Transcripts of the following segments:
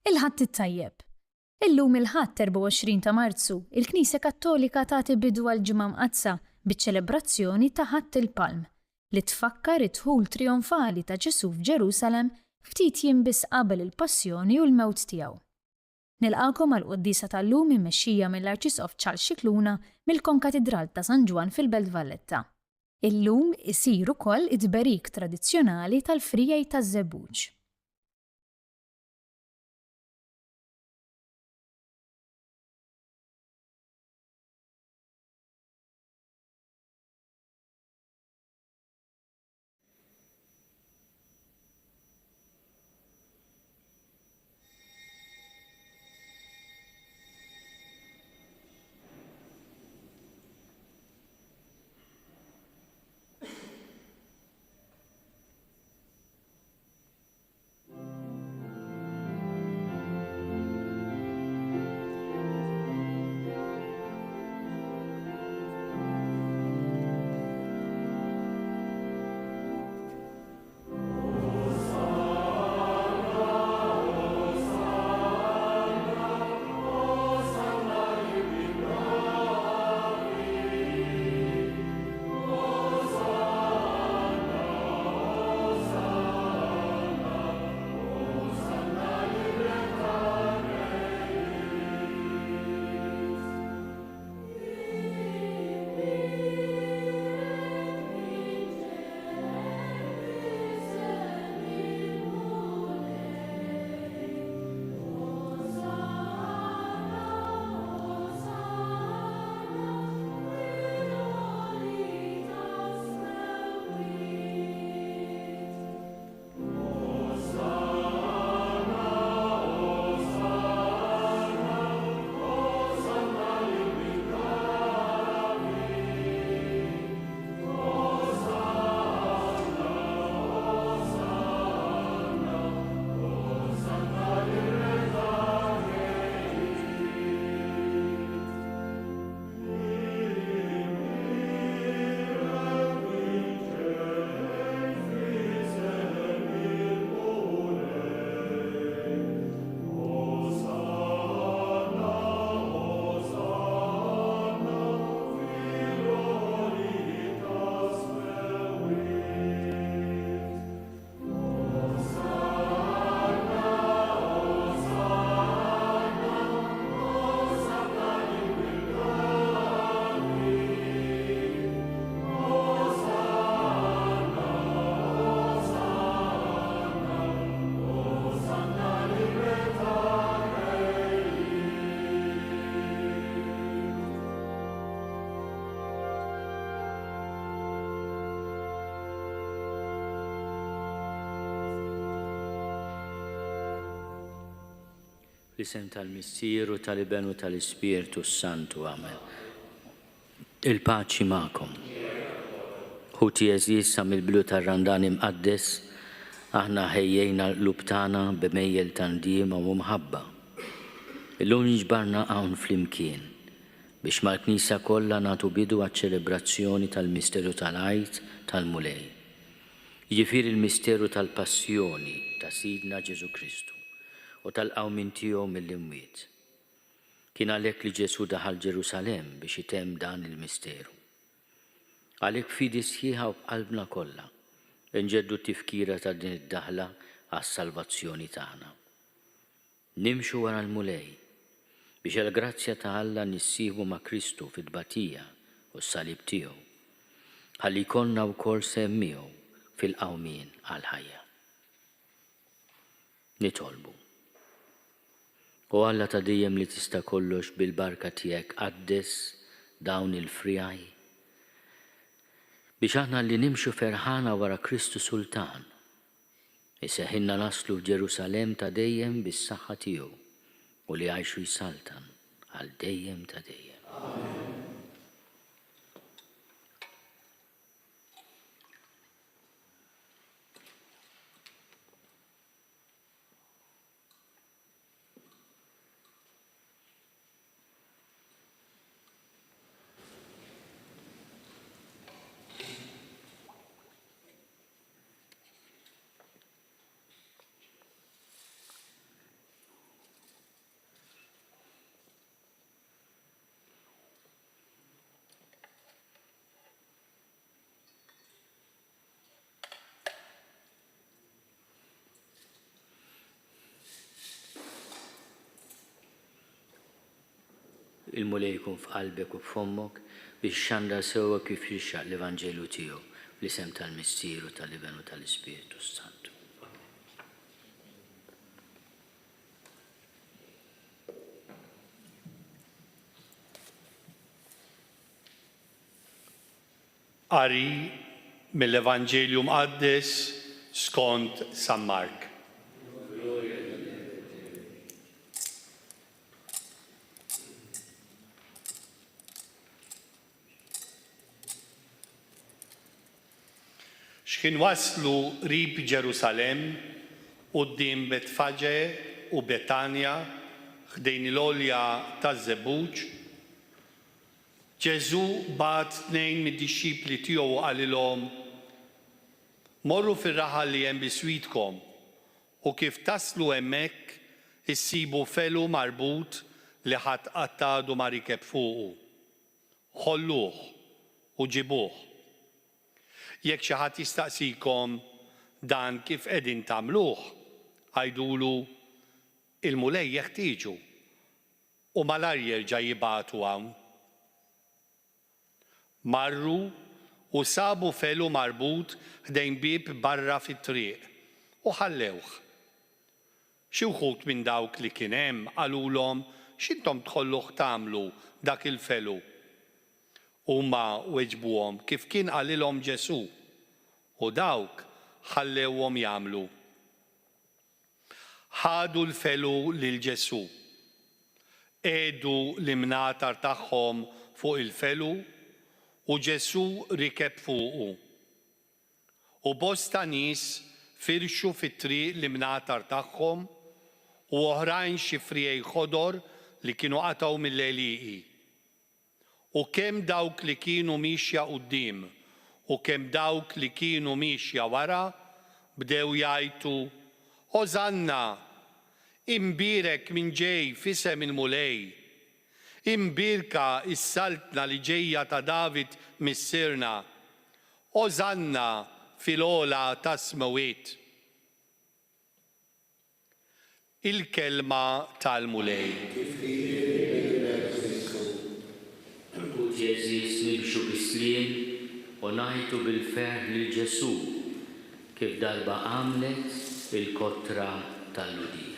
Il-Ħadd it-Tajjeb. Illum il-Ħadd 24 ta' Marzu, il-Knisja Kattolika tagħti bidu għal ġimgħa mqazza biċ-ċelebrazzjoni ta' Ħadd il-Palm li tfakkar id-dħul trionfali ta' Ġesu f'Ġerusalemm ftit jiem biss qabel il-Passjoni u l-mewt tiegħu. Nilqakom għall-qudiesa tal-lum immexxija mill-Arċisqof Charles Scicluna mill-Konkatedral ta' San Ġwan fil-Belt Valletta. Illum isir ukoll id-berik tradizzjonali tal-Frijaj taż-Żebbuġ. L-isem tal-Missieru tal-Ibenu tal-Ispiritu Santu, amen. Il-paċi ma'kom. Ħuti eżis mill-blu tar-Randan imqaddes, aħna ħejjejna l-qlub tagħna b'mejjel tandiem u mħabba. Illum jiġbarna hawn flimkien biex mal-Knisja kollha nagħtu bidu għaċ-ċelebrazzjoni tal-Misteru tal-Għid tal-Mulej. Jiġifieri l-Misteru tal-Passjoni ta' Sidna Ġesu Kristu u tal-qawmin tiegħu mill-imwiet. Kien għalhekk li Ġesu daħal Ġerusalemm biex itemm dan il-misteru. Għalhekk fidi sħiħa u b'qalbna kollha inġeddu t-tifkira ta' din id-daħla għas-salvazzjoni tagħna. Nimxu wara l-Mulej biex il-grazzja ta' Alla nissieħbu ma' Kristu fit-tbatija u s-salib tiegħu ħalli jkollna wkoll sehem miegħu fil-qawmien għall-ħajja. Nitolbu. U Alla ta' dejjem li tista' kollox bil-barka tiegħek qaddes dawn il-frijaj biex aħna li nimxu ferħana wara Kristu Sultan iseħħilna naslu f'Ġerusalemm ta' dejjem bis-saħħa tiegħu u li għajxu jsaltan għal dejjem ta' dejjem. Amen. il-mulej jkun f'qalbek u f'fommok biex xandar sewwa kif jixxaq l-Evanġelju tiegħu fl-isem tal-Missieru tal-Iben u tal-Ispiritu Santu. Qari mill-Evanġelju Mqaddes skont San Mark. X'kien waslu qrib Ġerusalemm quddiem Betfaġe u Betanja ħdejn l-għolja taż-Żebbuġ, Ġesu bagħat 2 mid-dixxipli tiegħu u qalilhom: morru fir-raħal li hemm biswitkom u kif taslu hemmhekk issibu felu marbut li ħadd qatt għadu ma rikeb fuqu. Ħolluh u ġibuh. Jekk xi ħadd jistaqsikom dan kif qegħdin tagħmluh, għajdulu il-mulej jeħtieġu u malar jerġa' jibagħtu hawn. Marru u sabu felu marbut ħdejn bieb barra fit-triq u ħallewh. Xi wħud minn dawk li kien hemm qalulhom: x'intom tħolluh tagħmlu dak il-felu? Huma weġbuhom kif kien qalilhom Ġesu u dawk ħallewhom jagħmlu. Ħadu l-felu lil Ġesu, għedu l-imnatar tagħhom fuq il-felu u Ġesu rikeb fuqu. U bosta nies firxu fit-triq l-imnatar tagħhom u oħrajn xi frieej ħodor li kienu qatgħu mill-għelieqi. U kemm dawk li kienu mixja quddiem u kemm dawk li kienu mixja wara bdew jgħidu: Ożanna, imbierek min ġej f'isem il-mulej. Imbirka is-saltna li ġejja ta' David missierna. Ożanna fil-għola tas-smawiet. Il-kelma tal-mulej. U Ġeżis nimxu bis-sliem u ngħidu bil-ferħ lil Ġesu kif darba għamlet il-kotra tal-Ludija.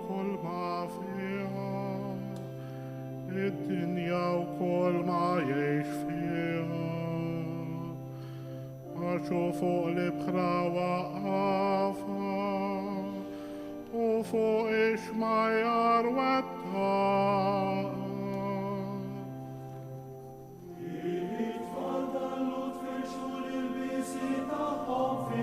كل ما فيها الدنيا وكل ما يعيش فيها أشوفوا البخرة وقافة وفوق إشمعيار والطاقة يتفضلوا تفرشوا للبسي تحطهم في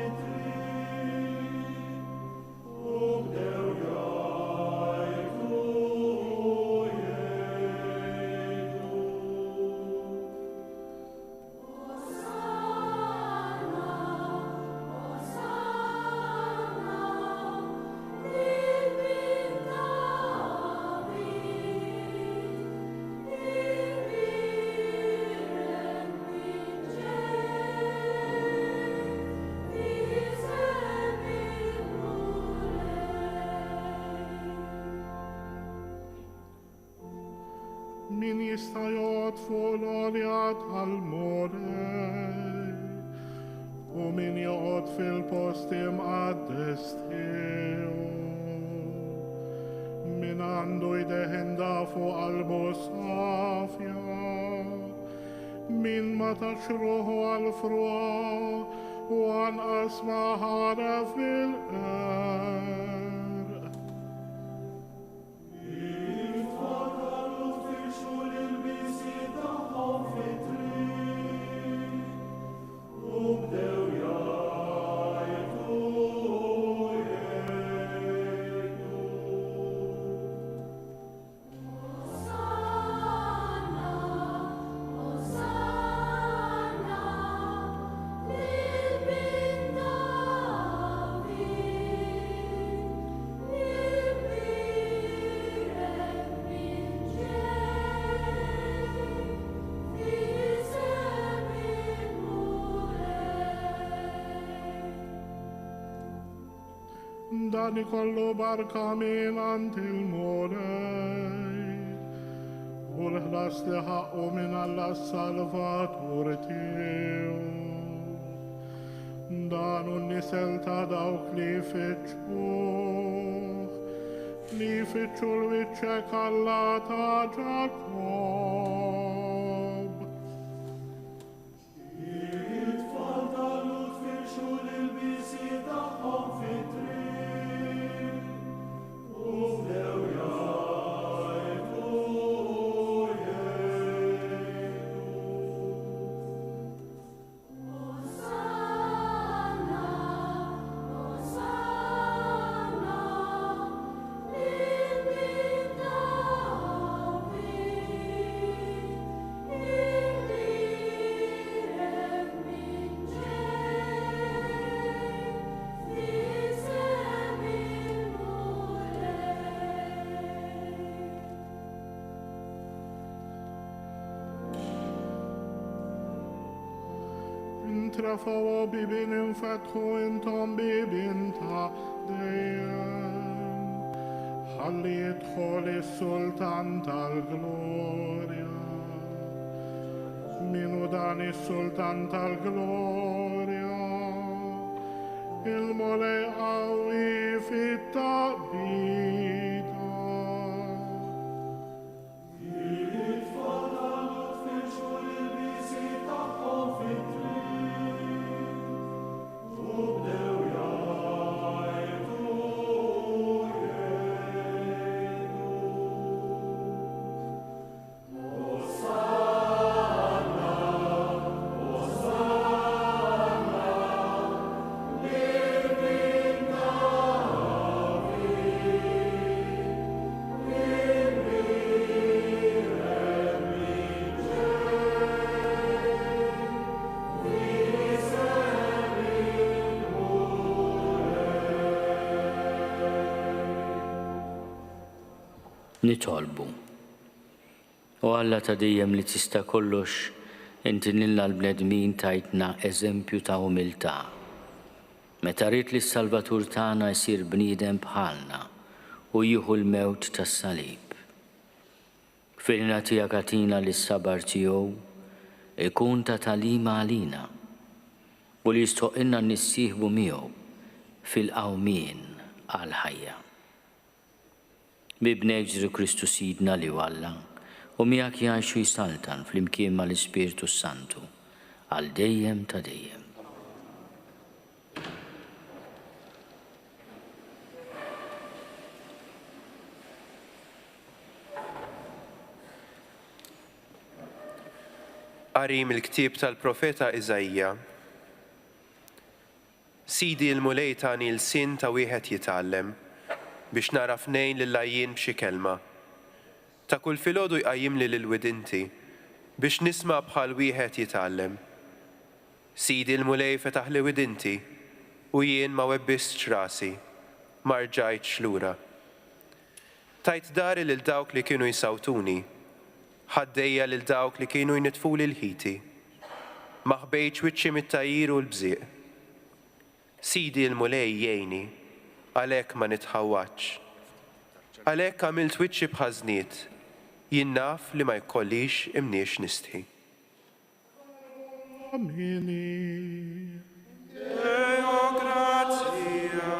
min jista' joqgħod fuq l-għolja tal-mulej u min joqgħod fil-post imqaddes tiegħu. Min caminando y dehendafo albosafia من ما تشره الفروع وان اسمعها في الأرض da Nicolò barcaminante il morei, urlas de haomin alla salvatore teo, da non niselta dauk li fecciul vice callata Jacob. Il falta lut fecciul il visita confitri, Trafau bibin in fatho in tom bibin ta deem Hallit kholi sultan tal gloria Minudani sultan tal gloria Il mole awi fitta bita Il fada lut fil il visita confit nitolbu. U Alla ta' dejjem li tista' kollox inti lilna l-bnedmin tajtna eżempju ta' umiltà. Meta rid li s-Salvatur tagħna jsir bniedem bħalna u jieħu l-mewt tas-salib. Fil-ħina tiegħek agħtina li s-sabar tiegħu ikun ta' tagħlima għalina u li jistoqilna nissieħbu miegħu fil-qawmien għall-ħajja. Bibnek Ġesu Kristu Sidna li Alla u miegħek jgħixu jsaltan fl-imkien mal-Ispiritu Santu għal dejjem ta' dejjem. Qari mill-ktieb tal-profeta Iżajja. Sidi l-mulej tani l-sin ta' wieħed jitgħallem biex naraf nejn lill-lajjien b'xi kelma. Ta' kull filgħodu jqajjim li l-widinti biex nisma' bħal wieħed jitgħallem. Sidi l-mulej fetaħ li widinti u jien ma webbistx rasi, ma rġajtx lura. Tajt dari lil dawk li kienu jsawtuni, ħaddejja lil dawk li kienu jnitfuli l-ħiti, ma ħbejtx wiċċi mit-tajjir u l-bżieq. Sidi l-mulej jgħinni, għalhekk ma nitħawwaċ. Għalhekk għamilt wiċċi bħażniet, jien naf li ma jkollix imniex nistħi. Amini. Deo grazia.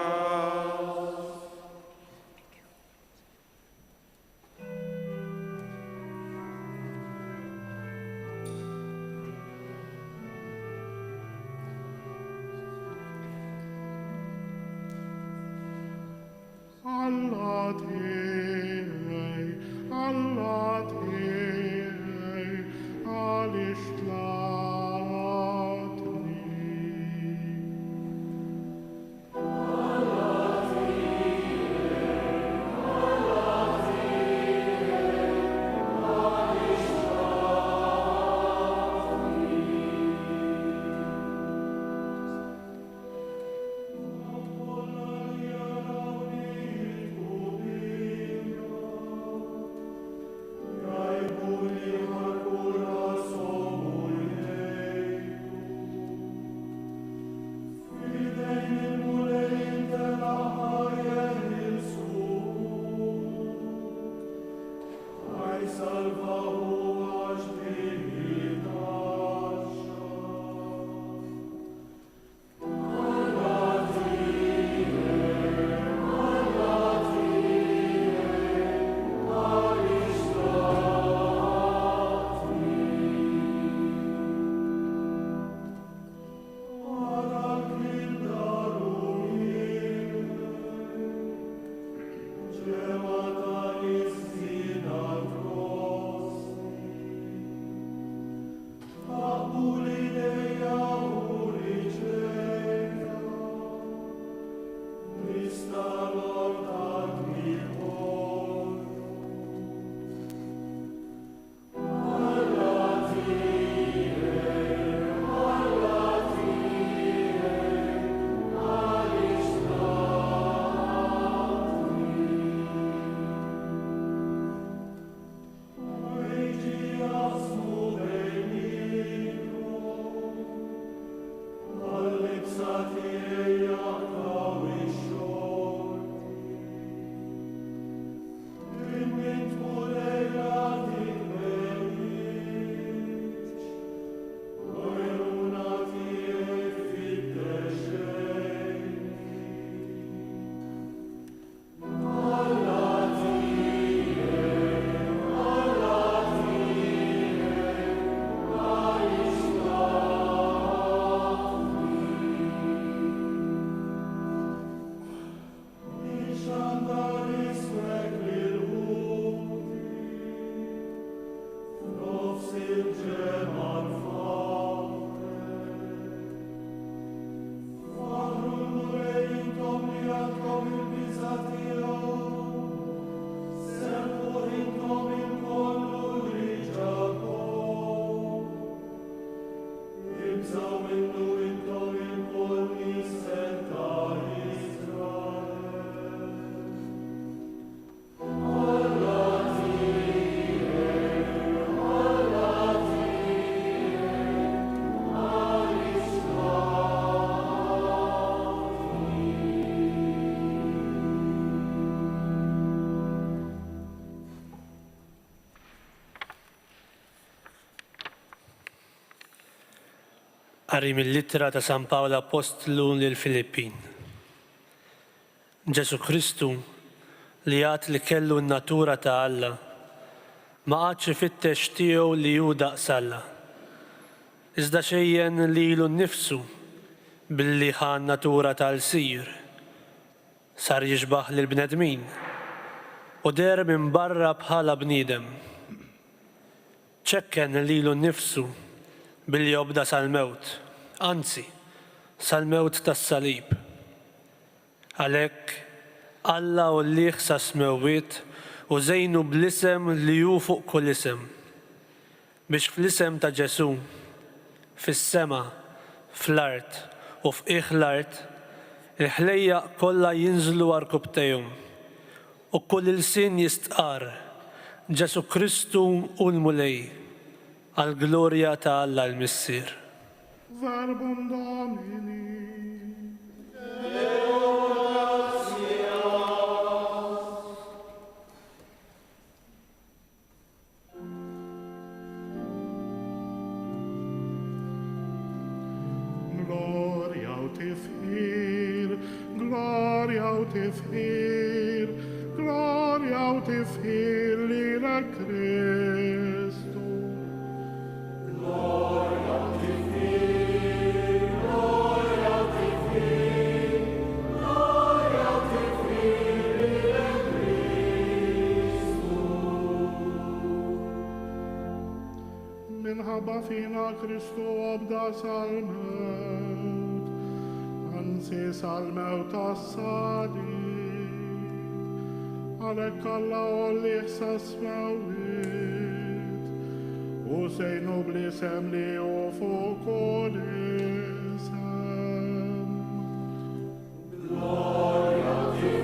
Qari mill-littra ta' San Paolo Apostlu lill-Filippin. Ġesu Kristu li għad li kellu n-natura ta' Alla ma għadx ifittex tiegħu li hu daqsalla. Iżda xejjen li ilu nnifsu billi ħan natura tal-sir. Sar jiġbaħ lill-bnedmin u der minn barra bħala bniedem. ċekken li ilu nnifsu billi jobda sal-mewt, anzi, sal-mewt tas-salib. Għalhekk Alla u liħ sa smewwiet u żejnu bl-isem li hu fuq kull isem, biex fl-isem ta' Ġesu, fis-sema, fl-art u f'qiegħ l-art, il-ħlejjaq kollha jinżlu għarkubtejhom u kull ilsien jistqar Ġesu Kristu u l-mulej għal-glorja ta' Alla l-Missier. Verbum Domini. Gloria te fir, gloria te fir, gloria te fir, lila Cristo. Gloria te fir, gloria te fir, gloria te fir, lila minħabba fina Kristu obda sal-mewt, anzi sal-mewt tas-salib, għalhekk Alla olliħ sas-mewt, u sejnu bl-isem li hu fuq kull isem. Gloria ti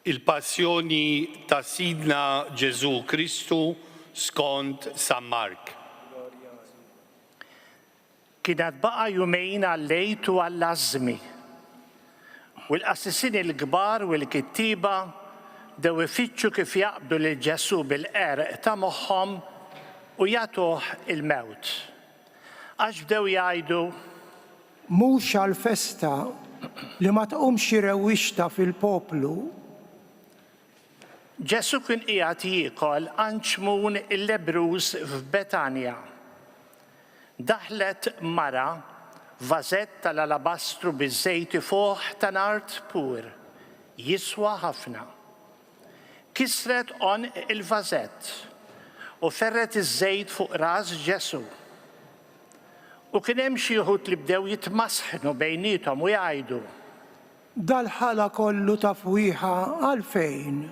Il-passjoni ta' Sidna Ġesu Kristu skont San Mark. Kienet baqa jumejn għal-lejt u għall-azmi. U l-qassisin il-kbar u l-kittiba dew ifittxu kif jaqbdu lil Ġesu bil-qerq ta' moħħhom u jagħtuh il-mewt. Għax bdew jgħidu mhux għall-festa li ma tqumx rewwixta fil-poplu. Ġesu kien qiegħed jiekol anċmun il-lebruż f'Betanja. Daħlet mara vażett tal-alabastru biż-żejt fuq ta' nard pur, jiswa ħafna. Kisret on il-vażett u ferret iż-żejt fuq ras Ġesu. U kien hemm xi wħud li bdew jitmasħnu bejniethom u jgħidu Dal-ħala kollu ta' fwieħa għalfejn.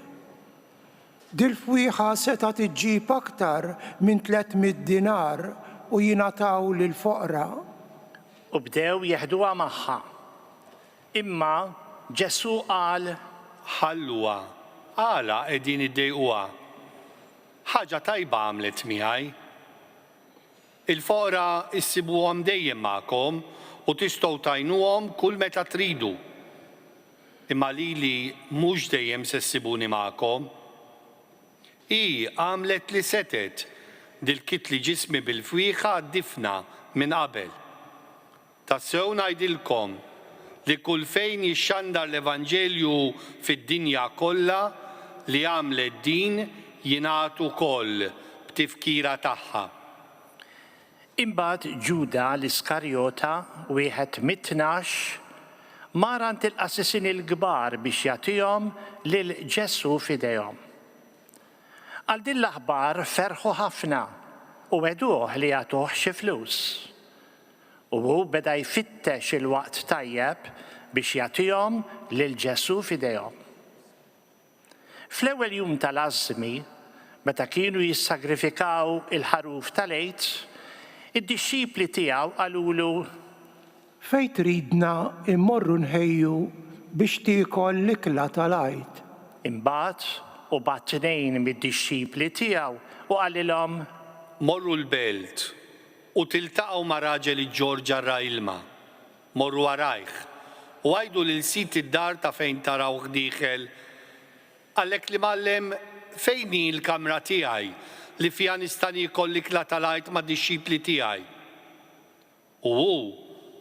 Dil-fwieħa seta' tiġġib aktar minn 300 dinar u jingħataw lill-foqra. U bdew jeħduha magħha. Imma Ġesu qal Ħalluha, għala qegħdin iddejquha. Ħaġa tajba għamlet miegħi. Il-foqra issibuhom dejjem magħkom u tistgħu tajnuhom kull meta tridu. Imma lili mhux dejjem se ssibuni magħkom. Hi għamlet li setet dil-kitli ġismi bil-fwieħa għad-difna minn qabel. Tassew ngħidilkom li kull fejn jixxandar l-Evanġelju fid-dinja kollha li għamlet din jingħatu wkoll b'tifkira tagħha. Imbagħad Ġuda l-Iskarjota wieħed mit-tnax mar għand il-qassisin il-kbar biex jagħtihom lil Ġesu f'idejhom. Għal din l-aħbar ferħu ħafna u weduh li jagħtuh xi flus. U hu beda jfittex il-waqt tajjeb biex jagħtihom lil Ġesu f'idejhom. Fl-ewwel jum tal-għażmi, meta kienu jissagrifikaw il-ħaruf tal-għejd, id-dixxipli tiegħu qalulu Fejn tridna immorru nħejju biex tiekol l-ikla tal-għajt. Imbagħad u bat tnejn mid-dixxipli tiegħu u qalilhom Morru l-belt u tiltaqgħu ma' raġel Ġorġa r-ilma. Morru warajh u għajdu lil sit id-dar ta' fejn tarawh dieħel. Għalhekk li mallem fejn hi l-kamra tiegħi li fiha nista' niekol l-ikla tal-għajt mad-dixxipli tiegħi. U hu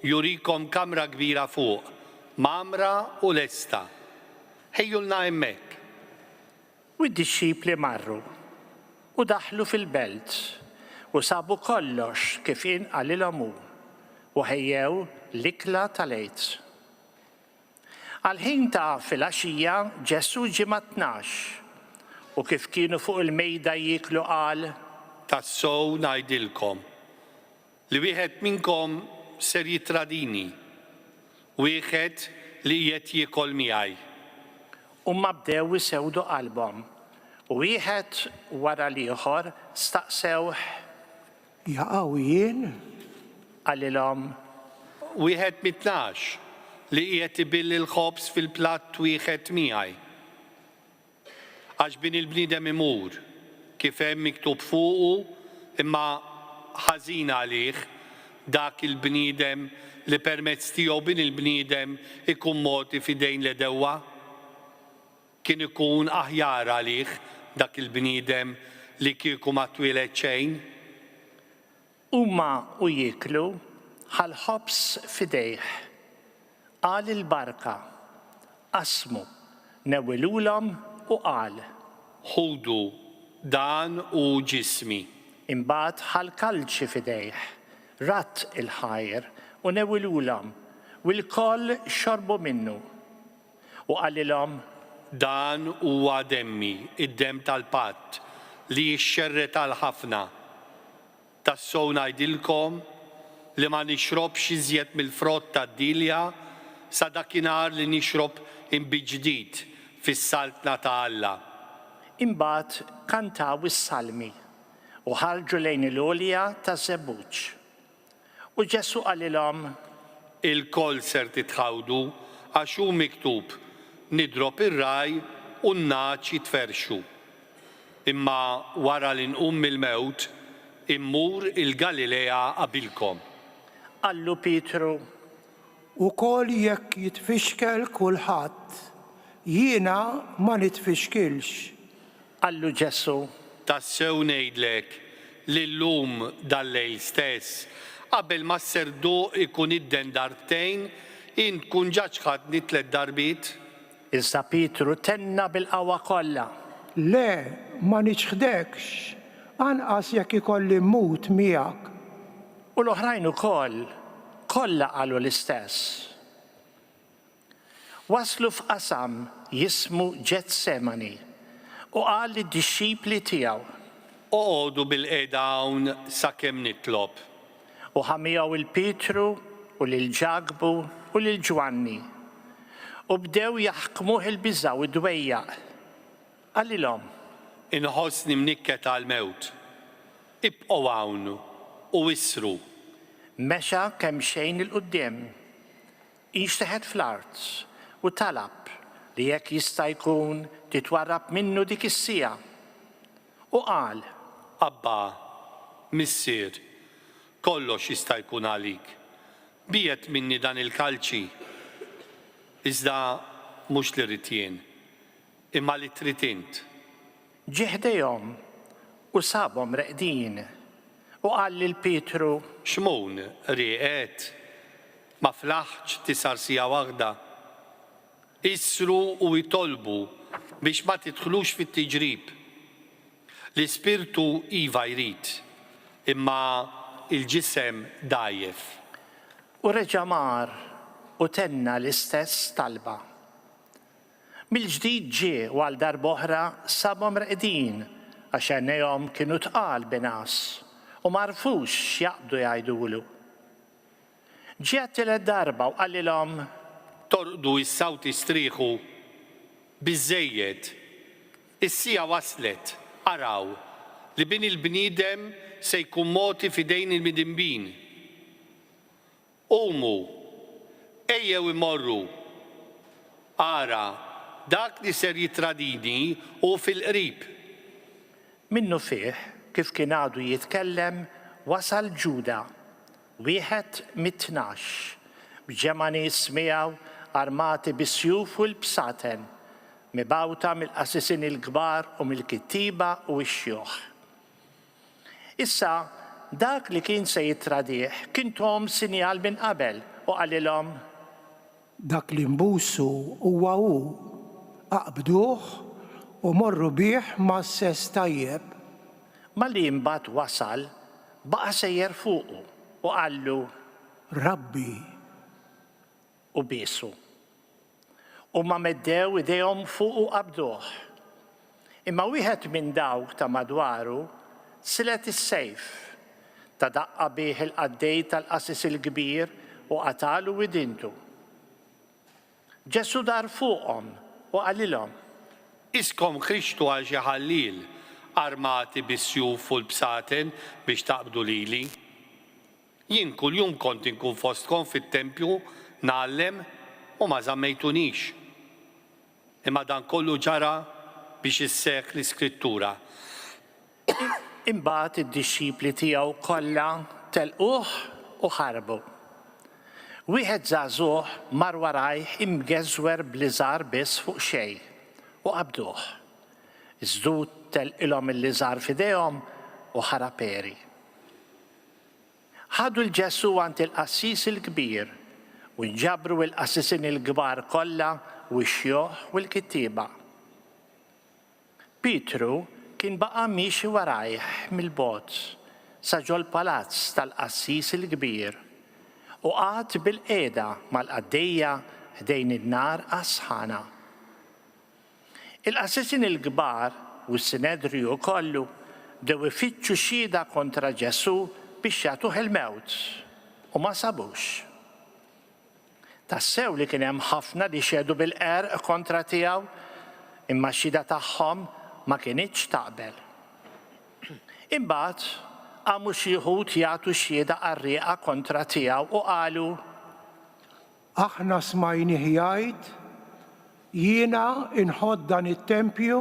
jurikom kamra kbira fuq, mamra u lesta. Ħejjulna hemmhekk. U d-dixxipli marru u daħlu fil-belt u sabu kollox kif inqalilhom hu u ħejjew l-ikla tal-għejd. Għal-ħin ta' filgħaxija Ġesu ġie ma' 12 u kif kienu fuq il-mejda jieklu qal, tassew ngħidilkom li wieħed minnkom ser jitradini, wieħed li qiegħed jiekol miegħi. Umma bdew isewdu qalbhom u wieħed wara l-ieħor staqsew Jaqgħu jien? qalilhom Wieħed mit-tnax li qiegħed ibilli l-ħobż fil-platt wieħed miegħi. Għax bin il-bniedem imur kif hemm miktub fuqu, imma ħażin għalih dak il-bniedem li permezz tiegħu bin il-bniedem ikun moti f'idejn l-edewwa. Kien ikun aħjar għalih dak il-bniedem li kieku ma twieled xejn. Huma u jieklu ħal-ħobż f'idejh. Qal il-barka, qasmu, newwilulhom u qal. Ħudu dan u ġismi. Imbagħad ħal-kalċi f'idejh, ratt il-ħajr u newwilulhom u l-koll xorbu minnu. U qalilhom Dan huwa demmi, id-dem tal-patt li jixxerret għal ħafna. Tassew ngħidilkom li ma nixrobx iżjed mill-frott tad-dilja sa dakinhar li nixrob imbiġdid fis-saltna ta' Alla. Imbagħad kantaw is-salmi u ħarġu lejn il-għolja ta' żebbuġ. U Ġesu qalilhom Il-koll ser titħawdu għax hu miktub nidrob ir-raj u n-naċ jitferxu. Imma wara li nqum mill-mewt immur il-Galilea qabilkom. qallu Pietru Ukoll jekk jitfixkel kulħadd, jiena ma nitfixkilx. qallu Ġesu Tassew ngħidlek li llum dal-lejl stess qabel ma s-serduq ikun idden darbtejn int tkun ġaġ ħadni 3 darbiet. Iżda Pietru tenna bil-qawwa kollha. Le, ma niċħdekx, anqas jekk ikolli mmut miegħek. U l-oħrajn ukoll kollha qalu l-istess. Waslu f'qasam jismu Ġetsemani u qal lid-dixxipli tiegħu Oqgħodu bil-qiegħda hawn sakemm nitlob. u ħamijaw il-Pietru u lil-Ġagbu u lil-Ġwanni u bdew jaħkmuh il-biża' u d-dwejjaq. Qalilhom Inħossni mnikket għal-mewt. Ibqgħu hawn u issru. mexa kemm xejn il-qudiem. Jinxteħed fl-art u talab li jekk jista' jkun titwarrab minnu dik is-sija. U qal Abba, missier, kollox jista' jkun għalik. Biet minni dan il-kalċi. Iżda mhux li rrid jien, imma li trid int. ġieħdejhom u sabhom reqdin u qal lil Pietru X'mun rieqet, ma flaħċ tisar sija waħda. Issru u jitolbu biex ma tidħlux fit-tiġrib. L-ispirtu iva jrid, imma il-ġisem dajjef. u reġa' mar u tenna l-istess talba. Mill-ġdid ġie u għal darb'oħra sabhom reqdin għax għajnejhom kienu tqal binas u marfux x'jaqbdu jgħidulu. Ġie t-tielet darba u qalilhom Torqdu is-sawt istrieħu biżżejjed. Is-sija waslet, araw li bin il-bniedem se jkun moti f'idejn il-midinbin. Qumu, ejjew imorru. Ara, dak li ser jitradini u fil-qrib. minnu fih kif kien għadu jitkellem wasal Ġuda, wieħed mit-tnax, b'ġema' nies miegħu armati bis-sjuf u l-bsaten, mibgħuta mill-qasisin il-kbar u mill-kittiba u x-xjuħ. Issa, dak li kien se jitradih kien tom sinjal minn qabel u qalilhom Dak li mbusu huwa hu, aqbduh u morru bih ma' sess tajjeb. ma li mbagħad wasal baqa' sejjer fuqu u qallu Rabbi, u biesu. U ma meddew idejhom fuq u qabduh. Imma wieħed minn dawk ta' madwaru silet is-sejf ta' daqqa bih il-qaddej tal-qasis il-kbir u qatalu widintu. Ġesu dar fuqhom u qalilhom: Iskom Krixtu għal xi ħallil armati bis-sjuf u l-bsaten biex taqbdu lili. Jien kuljum kont inkun fostkom fit-tempju nagħallem u ma żammejtunix. Imma dan kollu ġara biex isseħħ l-Iskrittura. Imbagħad id-dixxipli tiegħu kollha telquh u ħarbu. Wieħed żagħżugħ mar warajh imgeżwer bliżar biss fuq xejn u qabduh. Iżdud telqilhom il-liżar f'idejhom u ħaraperi. Ħadu l-Ġesu għand il-qassis il-kbir u nġabru l-qassisin il-kbar kollha u x-xjuħ u l-kittieba. Pietru kien baqa' miexi warajh mill-bogħod sa ġo l-palazz tal-qassis il-kbir u qagħad bil-qiegħda mal-qaddejja ħdejn in-nar qasħana. Il-qassisin il-kbar u s-Sinedriju kollu bdew ifittxu xhieda kontra Ġesu biex jagħtuh il-mewt u ma sabux. Tassew li kien hemm ħafna li xedu bil-qerq kontra tiegħu, imma x-xhieda tagħhom ma kinitx taqbel. Imbagħad qamu xi wħud jagħtu xhieda qarrieqa kontra tiegħu u qalu: Aħna smajnih jgħid jiena inħodd dan it-tempju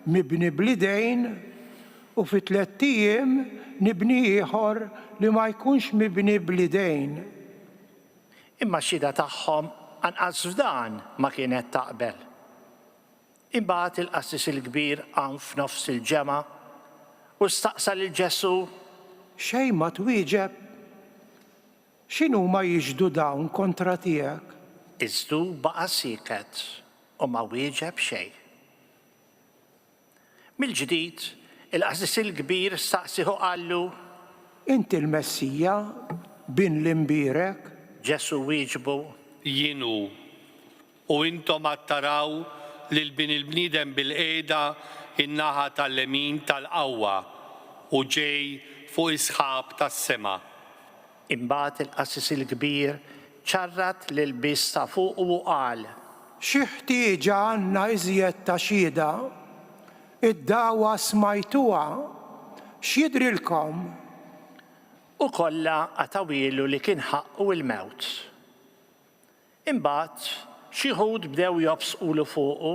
mibni bl-idejn u fi 3 ijiem nibni ieħor li ma jkunx mibni bl-idejn. Imma x-xhieda tagħhom anqas f'dan ma kienet taqbel. Imbagħad il-qassis il-kbir qam f'nofs il-ġemgħa u staqsa lil Ġesu: Xejn ma twieġeb? X'inhuma jiġdu dawn kontra tiegħek? Iżdu baqa' sieket u ma wieġeb xejn. Mill-ġdid il-qassis il-kbir staqsih u qallu: Inti l-Messija bin l-imbierek? Ġesu wieġbu: Jienu u intom qed taraw lil bin il-bniedem bil-qiegħda in-naħa tal-lemin tal-qawwa u ġej fuq is-sħab tas-sema. Imbagħad il-qassis il-kbir ċarrat lil biss ta' fuq u qal: Xi ħtieġa għandna iżjed ta' xhieda? Id-dawwa smajtuha, x'jidrilkom? U kollha qatawilu li kien ħaqqu il-mewt. Imbagħad xi wħud bdew jobsqulu fuqu,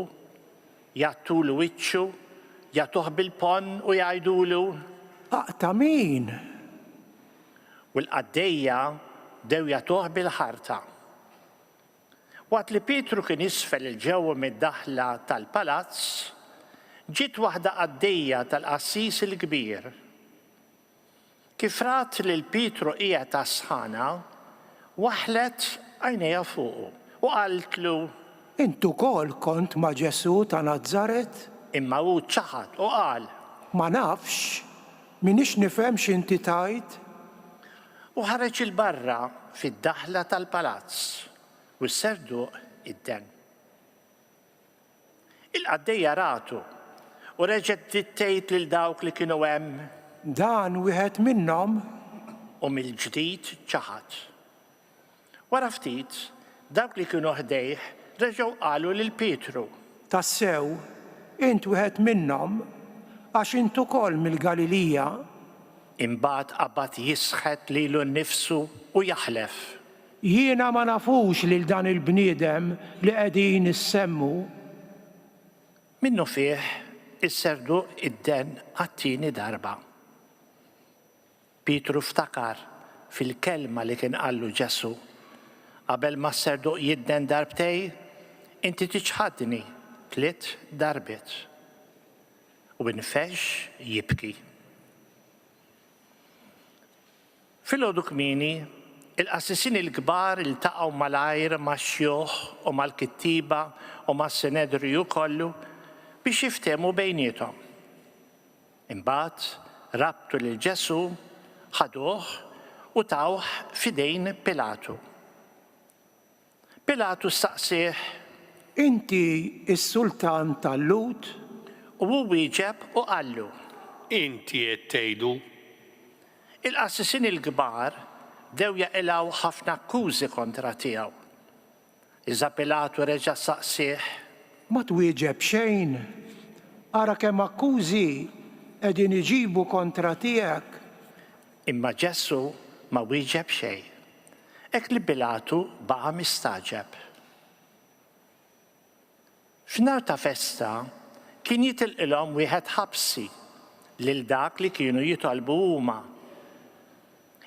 jattulu wiċċu, jagħtuh bil-ponn u jgħidulu: Aqta' min? U l-qaddejja bdew jagħtuh bil-ħarta. Waqt li Pietru kien isfel il-ġewwa mid-daħla tal-palazz, ġiet waħda qaddejja tal-qassis il-kbir. Kif rat lil Pietru qiegħed tasħana, waħlet għajnejha fuqu u qaltlu: Intu kol kont ma' Ġesu ta' Nazzaret? Imma hu ċaħad u qal: Ma nafx, minix nifhem x'inti tajt? U ħareġ il-barra fid-daħla tal-palazz u s-serduq id-den. Il-qaddejja ratu u reġgħet tittejt lil dawk li kienu hemm: Dan wieħed minnhom? U mill-ġdid ċaħad. Wara ftit dawk li kienu ħdejh reġgħu qalu lil Pietru: Tassew, int wieħed minnhom għax intu kol mill-Galilija. Imbagħad qabad jisħet lilu nnifsu u jaħlef: Jiena ma nafux lil dan il-bniedem li qegħdin issemmu. Minnu fih isserduq id-den għat-tieni darba. Pietru ftakar fil-kelma li kien qallu Ġesu: Qabel ma s-serduq jidden darbtej, inti tiċħadni 3 darbiet. U nfex jibki. Filgħodu kmieni, il-qassisin il-kbar iltaqgħu malajr max-xjuħ u mal-kittiba u mas-Sinedriju kollu biex jiftehmu bejniethom. Imbagħad rabtu lil Ġesu, ħaduh u tawh f'idejn Pilatu. Pilatu staqsih: Inti s-sultan tal-Lut? U hu wieġeb u qallu: Inti qed tgħidu il-qassisin il-kbar dew jaqilgħu ħafna akkużi kontra tiegħu. Iżda Pilatu reġa' saqsih: Ma twieġeb xejn. Ara kemm akkużi qegħdin iġibu kontra tiegħek. Imma Ġesu ma wieġeb xejn. Hekk li Pilatu baqa' mistaġeb. F'nhar ta' festa kien jitilqilhom wieħed ħabsi lil dak li kienu jitolbu huma.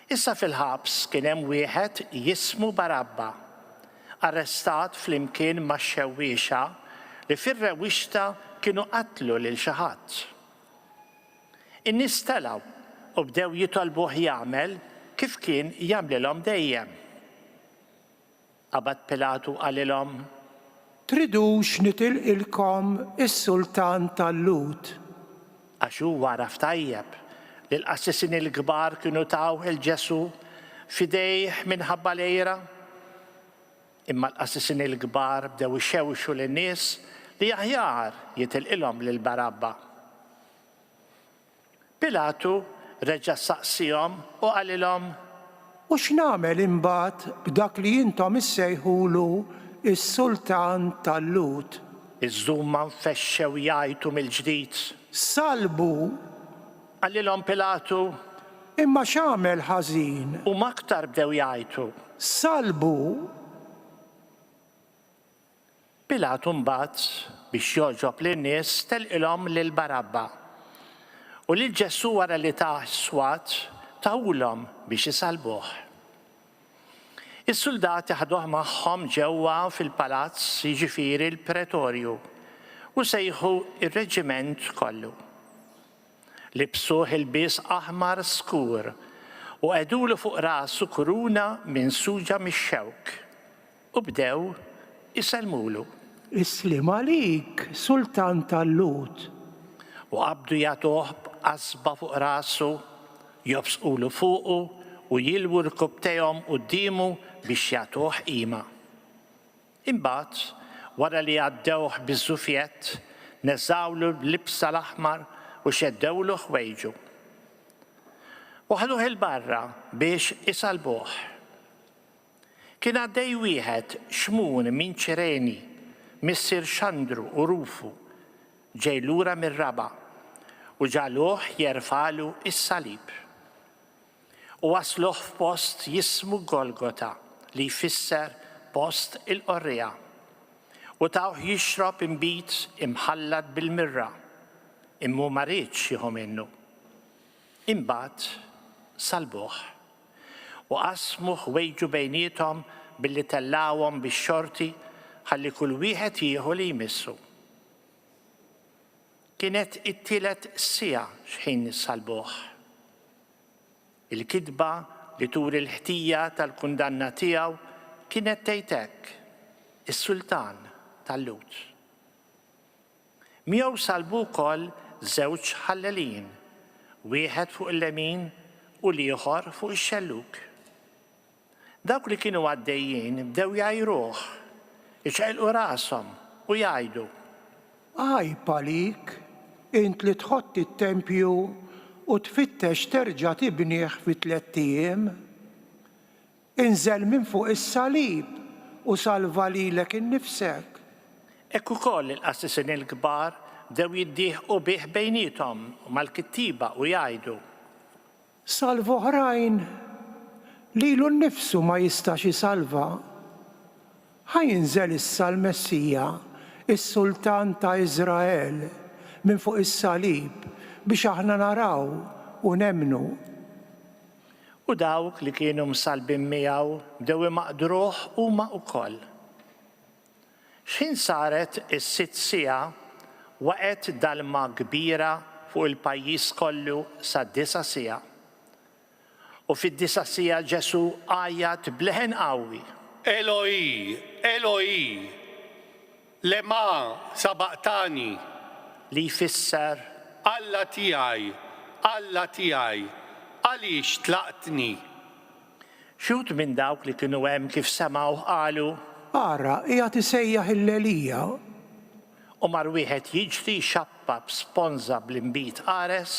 Issa fil-ħabs kien hemm wieħed jismu Barabba, arrestat flimkien max-xewwiexa li fir-rewwixta kienu qatlu lil xi ħadd. In-nies telgħu u bdew jitolbuh jagħmel kif kien jagħmlilhom dejjem. Qabad Pilatu qalilhom: Tridux nitilqilkom is-Sultan tal-Lut. Għax huwa raf tajjeb li l-qassisin il-kbar kienu taw il-Ġesu fidejh minħabba lejra. Imma l-qassisin il-kbar bdew ixewxu lin-nies li aħjar jitilqilhom lil Barabba. Pilatu reġa' saqsihom u qalilhom: U x'nagħmel imbagħad b'dak li intom issejħulu is-Sultan tal-Lut? Iż-żumma nfexxew jgħidu mill-ġdid. Salbu, Qalilhom Pilatu imma x'għamel ħażin? u maktar bdew jgħidu. Salbu, Pilatu mbagħad biex joġob lin-nies telqilhom lil Barabba. U lil Ġesu wara li taħ swat tawulhom biex isalbuh. Is-soldati ħaduh magħhom ġewwa fil-palazz, jiġifieri l-Pretorju, u sejħu ir-reġiment kollu. Libsuh il-bies aħmar skur u qegħdulu fuq rasu kuruna minsuġa mix-xewk u bdew isellmulu. Islim għalik, Sultan tal-Lut. U qabdu jagħtuh b'qasba fuq rasu, jobsqulu fuqu u jilwu rkubtejhom qudiemu biex jagħtuh qima. Imbagħad, wara li għaddewh biż-żufjett, neżawlu l-libsa l-aħmar u xeddewlu ħwejġu. U ħaduh il-barra biex isalbuh. Kien għaddej wieħed xmun minn Ċireni, missier Xandru u Rufu, ġej lura mir-Raba u ġaluh jerfalu is-salib. U wasluh f'post jismu Golgota li jfisser post il-qorrija. U tawh jixrob imbit imħallat bil-mirra, immu ma rridx jieħu minnu. Imbagħad salbuh u qasmu ħwejġu bejniethom billi tellawhom bix-xorti ħalli kull wieħed jieħu li jmissu. Kienet it-tielet sija x'ħin salbuh. Il-kidba li turi l-ħtija tal-kundanna tiegħu kienet tgħid: is-Sultan tal-Lut. Miegħu salbu wkoll żewġ ħallelin, wieħed fuq il-lemin u l-ieħor fuq ix-xelluk. Dawk li kienu għaddejjin bdew jgħajruh, iċqelqu rashom u jgħidu: Aj palik, int li tħotti t-tempju u tfittex terġa' tibnieh fi 3 ijiem. Inżel minn fuq is-salib u salva lilek innifsek. Hekk ukoll il-qassisin il-kbar bdew jiddieħqu bih bejniethom mal-kittiba u jgħidu: Salva oħrajn lilu nnifsu ma jistax isalva. Ħajinżel issa l-Messija, is-Sultan ta' Iżrael, minn fuq is-salib biex aħna naraw u nemnu. U dawk li kienu msalbin miegħu bdew imaqdruh huma wkoll. X'in saret is-6 sija waqgħet dalma kbira fuq il-pajjiż kollu sa 9 sija. U fid-9 sija Ġesu għajjat bleħen qawwi: Eloi, Eloi, lema sabaqtani. Li jfisser: Alla tiegħi, għaliex tlaqtni. Xut minn dawk li kienu hemm kif semgħu qalu: Ara, qiegħed isejjaħ il-Elija. u mar wieħed jiġri xappa b'sponża bl-imbit qares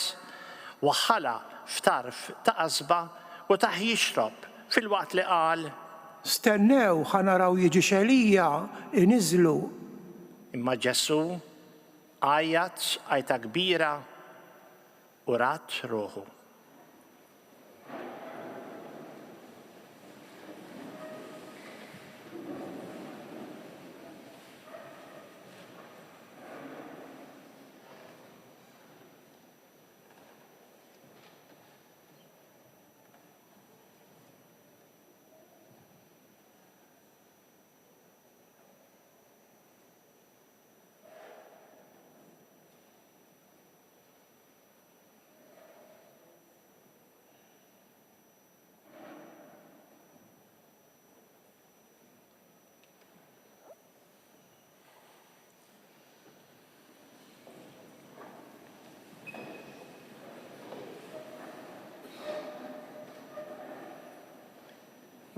u ħala f'tarf ta' qasba u taħ jixrob fil-waqt li qal stennew ħanaraw jiġi Elija iniżlu. imma Ġesu għajjat għajta kbira u rat ruħu.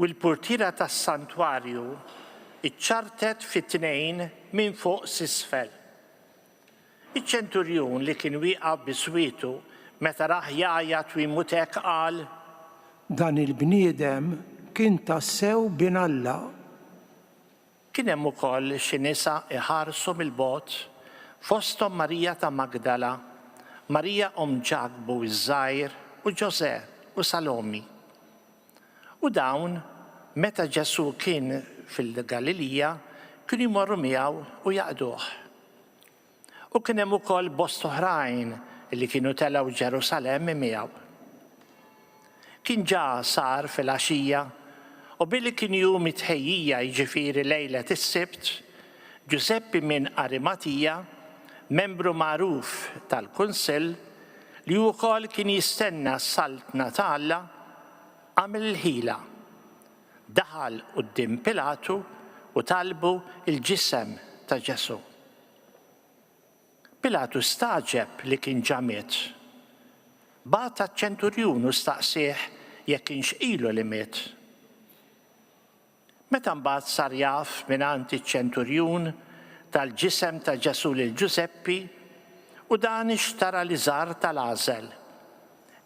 U l-purtira tas-santwarju iċċartet fit-tnejn minn fuq s'isfel. Iċ-ċenturjun li kien wieqaf biswietu meta raħ jgħajjat u jmut hekk qal Dan il-bniedem kien tassew bin Alla. kien hemm ukoll xi nisa iħarsu mill-bogħod fosthom Marija ta' Magdala, Marija Ġagbu iż-żgħir u Ġosè u Salomi. U dawn, meta Ġesu kien fil-Galilija, kienu jmorru miegħu u jaqduh. U kien hemm ukoll bost oħrajn li kienu telgħu Ġerusalemm miegħu. Kien ġa sar fil-għaxija u billi kien jum it-tħejjija jiġifieri lejlet is-Sibt, Giuseppi minn Arimatija, membru magħruf tal-Kunsill, li wkoll kien jistenna s-saltna ta' Alla, għamel il-ħila. Daħal quddiem Pilatu u talbu il-ġisem ta' Ġesu. Pilatu staġeb li kien ġa miet. Bata ċ-ċenturjun u staqsih jekk kienx ilu li miet. Meta mbagħad sar jaf mingħand iċ-ċenturjun tal-ġisem ta' Ġesu lil Giuseppi u dan ixtara l-iżgħar tal-għażel.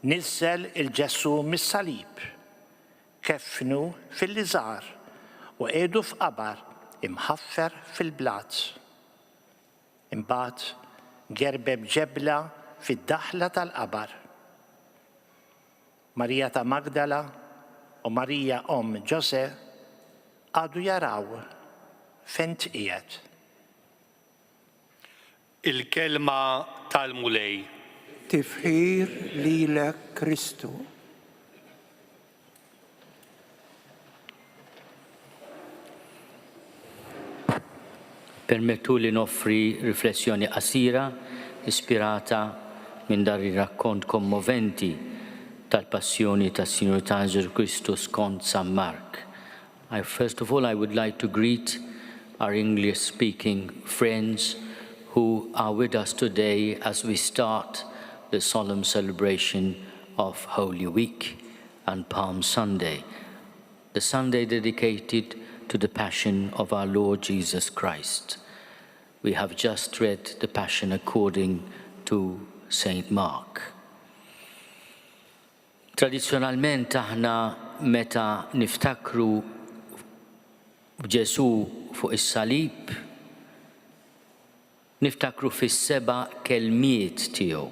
Niżżel il-Ġesu mis-salib. Keffnu fil-liżgħar u qiegħdu f'qabar imħaffer fil-blat. Imbagħad gerbeb ġebla fid-daħla tal-qabar. Marija ta' Magdala u Marija Ġosè għadu jaraw fejn tqiegħed. Il-kelma tal-mulej. Tifħir lilek Kristu. Permettu li noffri riflessjoni qasira ispirata minn dar ir-rakkont kommoventi tal-passjoni tas-Sinjur ta' Ġesu Kristu skont San Mark. First of all, I would like to greet our English-speaking friends who are with us today as we start the solemn celebration of Holy Week and Palm Sunday, the Sunday dedicated to the Passion of our Lord Jesus Christ. We have just read the Passion according to Saint Mark. Tradizzjonalment aħna meta niftakru Ġesu fuq is-salib, niftakru fis-seba' kelmiet tiegħu.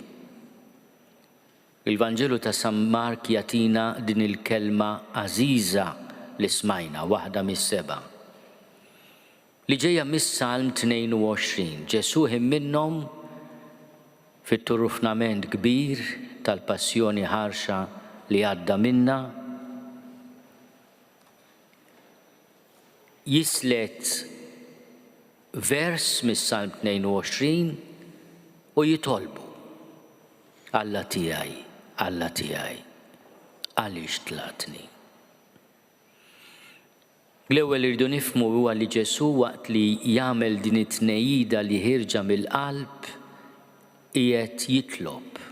Il-Vanġelu ta' San Mark jagħtina din il-kelma għażiża li smajna, waħda mis-seba'. Li ġejja mis-Salm 22, Ġesu minnhom fit-turufnament kbir tal-passjoni ħarxa li għadda minna, jislet vers mis-Salm 22 u jitolbu Alla tiegħi, Alla tiegħi, għaliex tlatni. L-ewwel irdu nifhmu huwa li Ġesu waqt li jagħmel din it-tnejjida li ħirġa mill-qalb qiegħed jitlob.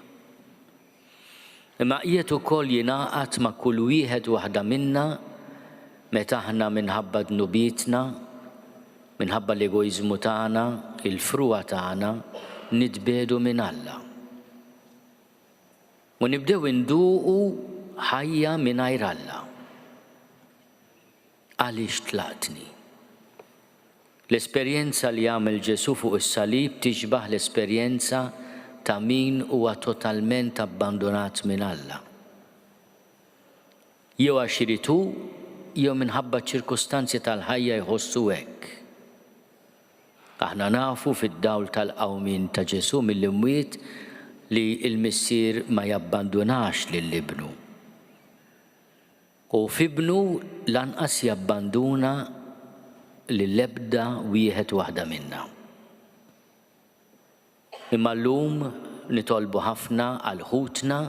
Imma qiegħed ukoll jingħaqad ma' kull wieħed waħda minna meta aħna minħabba dnubietna, minħabba l-egoizmu tagħna, il-fruwa tagħna, nitbedu minn Alla. U nibdew induqu ħajja mingħajr Alla. Għaliex tlaqtni? L-esperjenza li għamel Ġesu fuq is-salib tixbaħ l-esperjenza ta' min huwa totalment abbandonat minn Alla. Jew għax iritu, jew minħabba ċirkustanzi tal-ħajja jħossu hekk. Aħna nafu fid-dawl tal-qawmin ta' Ġesu mill-imwiet li l-missier ma jabbandunax lill-ibnu. U f'ibnu lanqas jabbanduna lill-ebda wieħed waħda minna. Imma llum nitolbu ħafna għal ħutna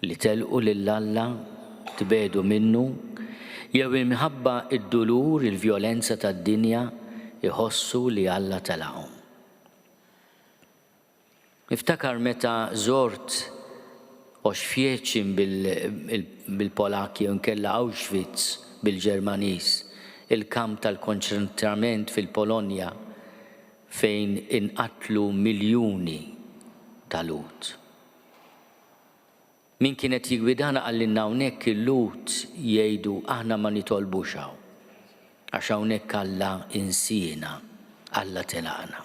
li telqu lill-Alla tbedu minnu, jew minħabba id-dulur, il-vjolenza tad-dinja iħossu li Alla telaqhom. Niftakar meta żort Oświęcim bil-Polakki u nkella Auschwitz bil-Ġermaniż, il-kamp tal-konċentrament fil-Polonja fejn inqatlu miljuni ta' Lut. Min kienet jigwidana għallinna hawnhekk il-Lut jgħidu aħna ma nitolbux hawn, għax hawnhekk Alla insina, Alla telaqna.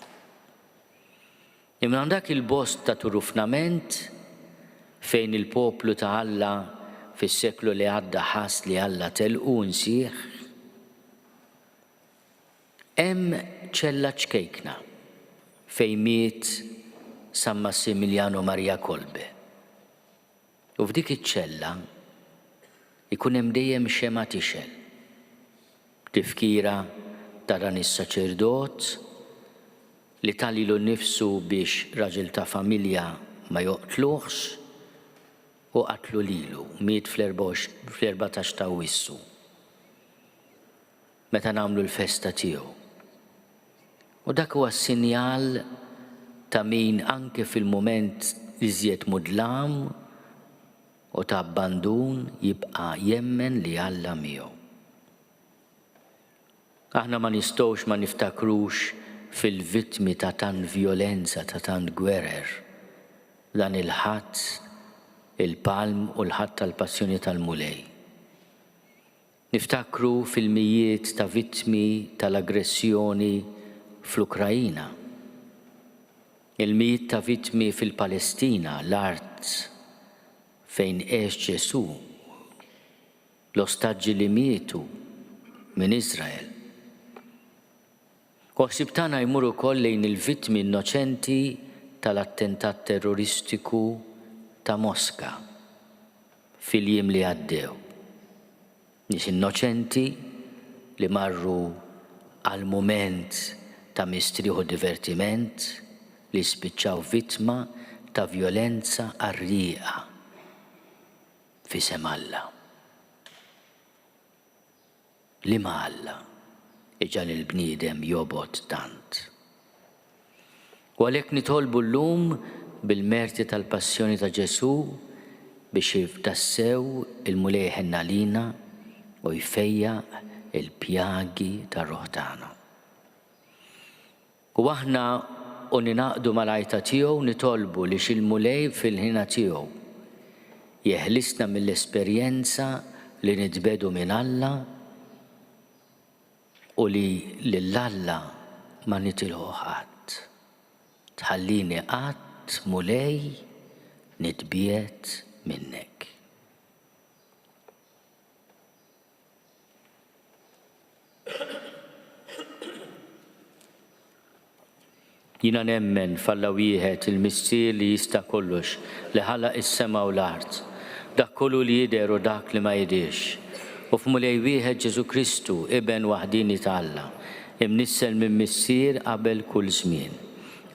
Imma dak il-bost ta' turufnament fejn il-poplu ta' Alla fis-seklu li għadda ħass li Alla telqu nsieħ, hemm ċella ċkejkna fejn miet San Massimiliano Maria Kolbe. U f'dik iċ-ċella ikun hemm dejjem xema tixel. Tifkira ta' dan is-saċerdot li talilu nnifsu biex raġel ta' familja ma joqtluhx u qatlu lilu, miet fl-14 ta' Wissu. Meta nagħmlu l-festa tiegħu. U dak huwa sinjal ta' min anke fil-mument iżjed mudlam u ta' abbandun jibqa' jemmen li Alla miegħu. Aħna ma nistgħux ma niftakrux fil-vittmi ta' tant vjolenza, ta' tant gwerer, dan il-ħadd, il-palm u l-ħadd tal-Passjoni tal-Mulej. Niftakru fil-mijiet ta' vittmi tal-aggressjoni fl-Ukrajina, il-mijiet ta' vittmi fil-Palestina, l-art fejn għex Ġesu, l-ostaġġi li mietu minn Iżrael. Koħsib tagħna jmur ukoll lejn il-vittmi innoċenti tal-attentat terroristiku ta' Mosca fil-jiem li għaddew. Nies innoċenti li marru għal mument ta' mistrieħ u divertiment li spiċċaw vittma ta' vjolenza qarrieqa f'isem Alla. Li ma' Alla iġal il-bniedem jobod tant. U għalhekk nitolbu llum bil-merti tal-passjoni ta' Ġesu biex jiftassew il-mulej ħennalina u jfejja il-pjagi tar-Ruħ tagħna. U aħna u ninaqdu mal-għajta tiegħu nitolbu li xil-mulej fil-ħina tiegħu jeħlisna mill-esperjenza li nitbedu minn Alla u li lill-Alla ma nitilħu ħadd. Tħallini qatt mulej nitbiet minnek. Jina nemmen falla wieħed il-missier li jista' kollox li ħalaq is-sema u l-art, dak kollu li jidher u dak li ma jidirx. U f'mulej wieħed Ġesu Kristu, iben waħdini ta' Alla, imnissel minn missier qabel kull żmien.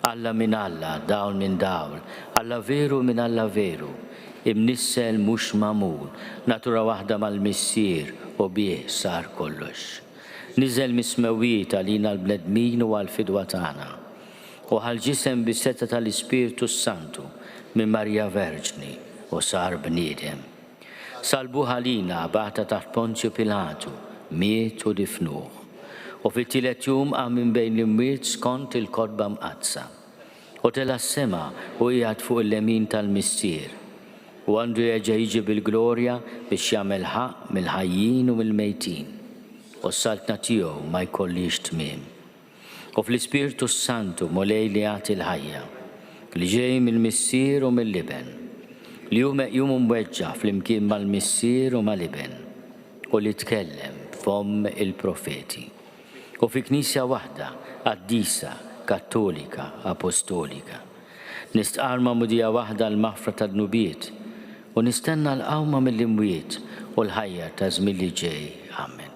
Alla minn Alla, dawl minn dawl, Alla veru minn Alla veru, imnissel mhux magħmul, natura waħda mal-missier u bih sar kollox. Niżel mismewiet għalina l-bnedmin u għall-fidwa tagħna. U ħal-ġisem bis-seta tal-Ispiritu Santu minn Marja Verġni u sar bniedem. Salbu ħalina baħta taħt Ponzju Pilatu, miet u difnuh. U fit-tielet jum qam minn bejn l-imwiet skont il-kodba mqazza. U tela s-sema u qiegħed fuq il-lemin tal-Missier. U għandu jerġa' jiġi bil-glorja biex jagħmel ħaq mill-ħajjin u mill-mejtin. U s-saltna tiegħu ma jkollix tmiem. U fl-Ispirtu Santu molej li jagħti l-ħajja, li ġej mill-Missier u mill-Liben, li hu meqjum mweġġa' flimkien mal-Missier u mal-Liben, u li tkellem f'fomm il-profeti. U fi Knisja waħda, qaddisa, kattolika, apostolika. Nistqarma mudija waħda l-maħfra tad-nubiet u nistenna l-qawma mill-imwiet u l-ħajja ta' żmien li ġej. Amen.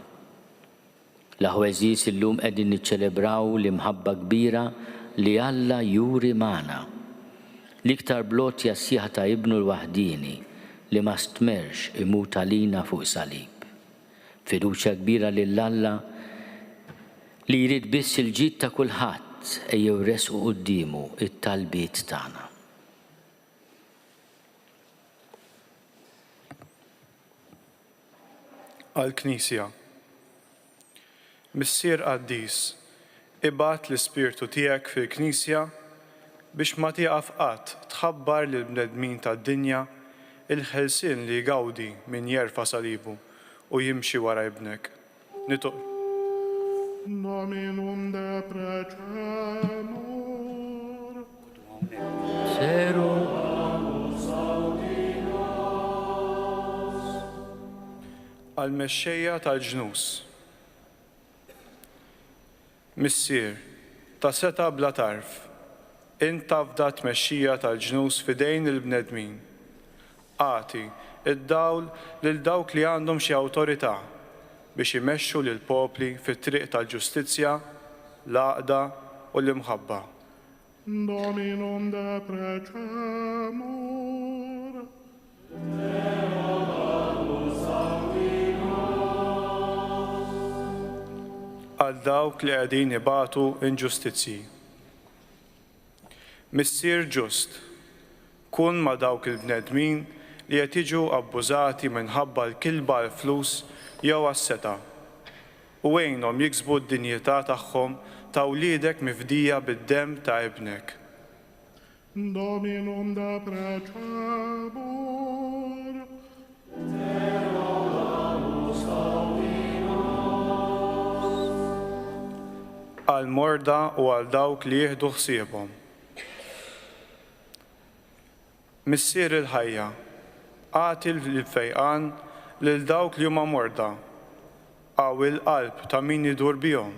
L-aħweżis illum qegħdin niċċelebraw l-imħabba kbira li Alla juri magħna. L-iktar blotja sieħa ta' ibnu l-waħdini li ma stmerx imut għalina fuq salib. Fiduċja kbira lil Alla li jrid biss il-ġid ta' kulħadd ejjew resqu qudiemu it-talbiet tagħna. Għall-Knisja. Missier Qaddis, ibgħat l-Ispirtu tiegħek fil-Knisja biex ma tieqaf qatt tħabbar lill-bnedmin tad-dinja il-ħelsien li jgawdi min jerfa' salibu u jimxi wara ibnek. Nituq. Dominum de precemur. Seru. Għal-mexxejja tal-ġnus. Missier, ta' seta' bla tarf, inta fda tmexxija tal-ġnus fidejn il-bnedmin. Għati id-dawl lil dawk li għandhom xi awtorità biex imexxu lil popli fit-triq tal-ġustizzja, l-għaqda u l-imħabba. Dominum de precemur. Għal dawk li qegħdin ibatu inġustizzji. Missier ġust, kun ma' dawk il-bnedmin li qed jiġu abbużati minħabba l-kilba l-flus jew għas-seta' u għejnhom jiksbu d-dinjità tagħhom ta' wliedek mifdija bid-demm ta' ibnek. Dominum de precemur. Għal morda u għal dawk li jieħdu ħsiebhom. Missier il-ħajja, għati l-fejqan lil dawk li huma morda, għaw il-qalb ta' min jidur bihom.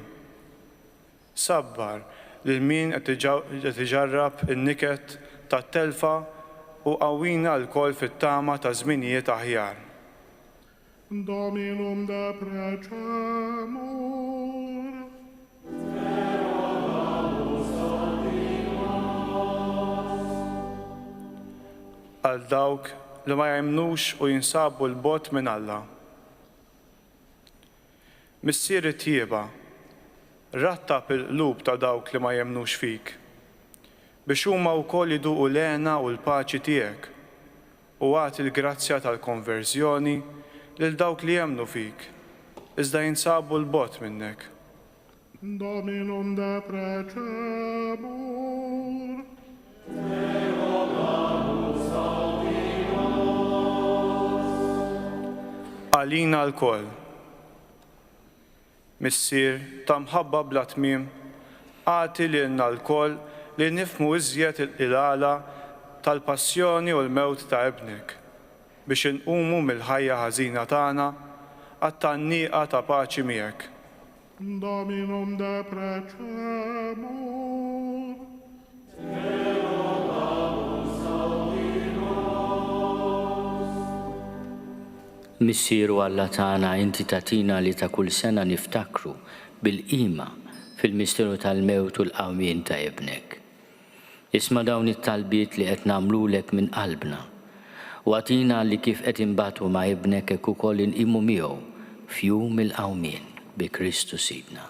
Sabbar lil min qed iġarrab in-niket tat-telfa u qawwina l-kol fit-tama ta' żminijiet aħjar. Dominum de precemur. Għal dawk li ma jemnux u jinsabu l-bot minn Alla. Missier it-tieba, rattab il-qlub ta' dawk li ma jemnux fik, biex huma wkoll jiduqu l-għena u l-paċi tiegħek u għati l-grazzja tal-konverżjoni lil dawk li jemnu fik, iżda jinsabu l-bot minnek. Dominum de precemur. Għalina l-koll. Missier ta' mħabba bla tmiem, għati li jenna l-koll li nifmu iżjed il-qilala tal-passjoni u l-mewt ta' ibnek biex nqumu mill-ħajja ħażina tagħna għat-tannieqa ta' paċi miegħek. Dominum de precemur. Missieru Alla tagħna inti tatina li ta' kull sena niftakru bil-qima fil-misteru tal-mewt u l-qawmien ta' ibnek. Isma' dawn it-talbiet li qed nagħmlulek minn qalbna u għatina li kif qed imbagħtu ma' ibnek hekk ukoll inqimu miegħu f'jum il-qawmien bi Kristu Sidna.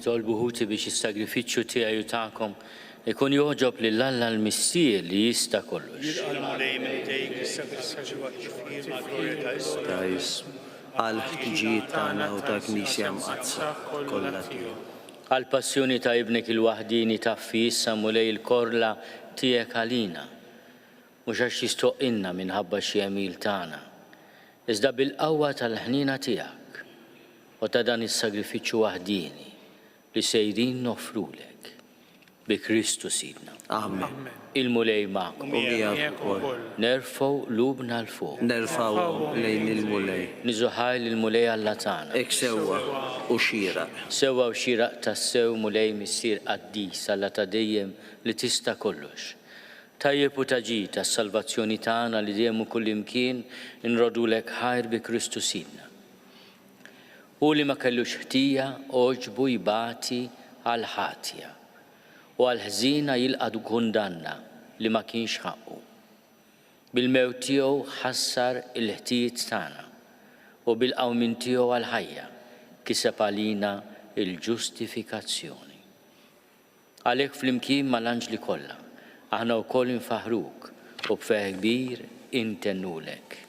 Tolbu ħuti biex is-sagrifiċċju tiegħi u tagħkom ikun joħġob lill-Alla l-missier li jista' kollox. Għal ħtiġijiet tagħna u ta' Knisja mqazza kollha tiegħu. Għal passjoni ta' ibnek il-waħdini taffi issa mulej il-korla tiegħek għalina, mhux għax jistoqilna minħabba xi għemil tagħna, iżda bil-qawwa tal-ħnina tiegħek u ta' dan is-sagrifiċċju waħdini li sejrin nofrulek bi Kristu Sidna. Amen. Il-mulej ma'kom. U miegħek ukoll. Nerfgħu lubna l-fuq. Nerfgħu lejn il-mulej. Niżuħaj lill-mulej Alla tagħna. Hekk sewwa u xieraq. Sewwa u xieraq tassew mulej missier qaddis Alla ta' dejjem li tista' kollox. Tajjeb u taġid tas-salvazzjoni tagħna li dejjem u kullimkien inrodulek ħajr bi Kristu Sidna. U li ma kellux ħtija oġbu jbati għal ħatja u għal ħżina jilqadu kundanna li ma kienx ħaqqu. Bil-mewt tiegħu ħassar il-ħtijiet tagħna u bil-qawmin tiegħu għal ħajja kiseb għalina il-ġustifikazzjoni. Għalhekk flimkien mal-anġli kollha aħna wkoll infaħruk u b'feħ kbir intennulek.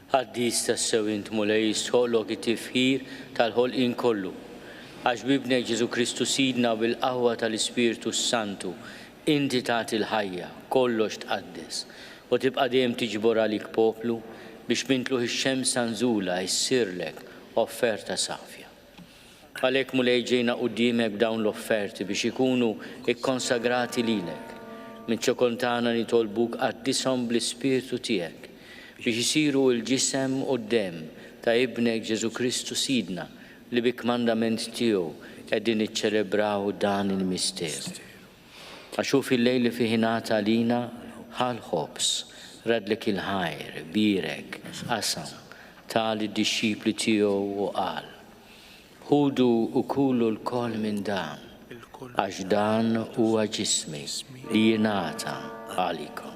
Għaddis tassew int mulej jistħollok it-tifħir tal-ħolqien kollu. Għax bibnek Ġesu Kristu Sidna bil-qawwa tal-Ispiritu Santu inti tagħti l-ħajja kollox tqaddes u tibqa' dejjem tiġbor għalik poplu biex mintluħ ix-xemsa nżula jissirlek offerta safja. Għalhekk mulej ġejna quddiemek b'dawn l-offerti biex ikunu ikkonsagrati lilek. Minn ċokoltana nitolbuk qaddishom bl-Ispiritu tiegħek biex isiru l-ġisem u d-dem ta' ibnek Ġesu Kristu Sidna li bi kmandament tiegħu qegħdin iċċelebraw dan il-mister. Għaxu fil-lejl li fih ingħata għalina ħal ħobs, radlek il-ħajr, birek, qasam, tal id-dixxipli tiegħu u qal. Ħudu u kulu l-koll minn dan, għax dan huwa ġismi li jingħata għalikom.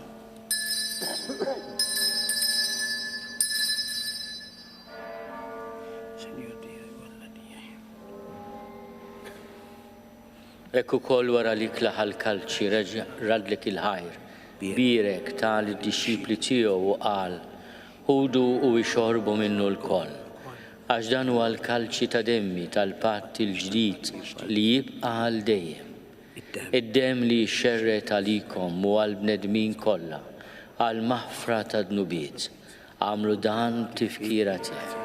Ekku kol wara li klaħal kalċi radlek il-ħajr, birek tal id-dixxipli tiegħu u qal, ħudu u jxorbu minnu l-koll. Għax dan huwa l-kalċi ta' demmi tal-patt il-ġdid li jibqa' għal dejjem. Id-dem li jxerret għalikom u għal-bnedmin kollha għal maħfra ta' dnubiet. Għamlu dan tifkira tiegħek.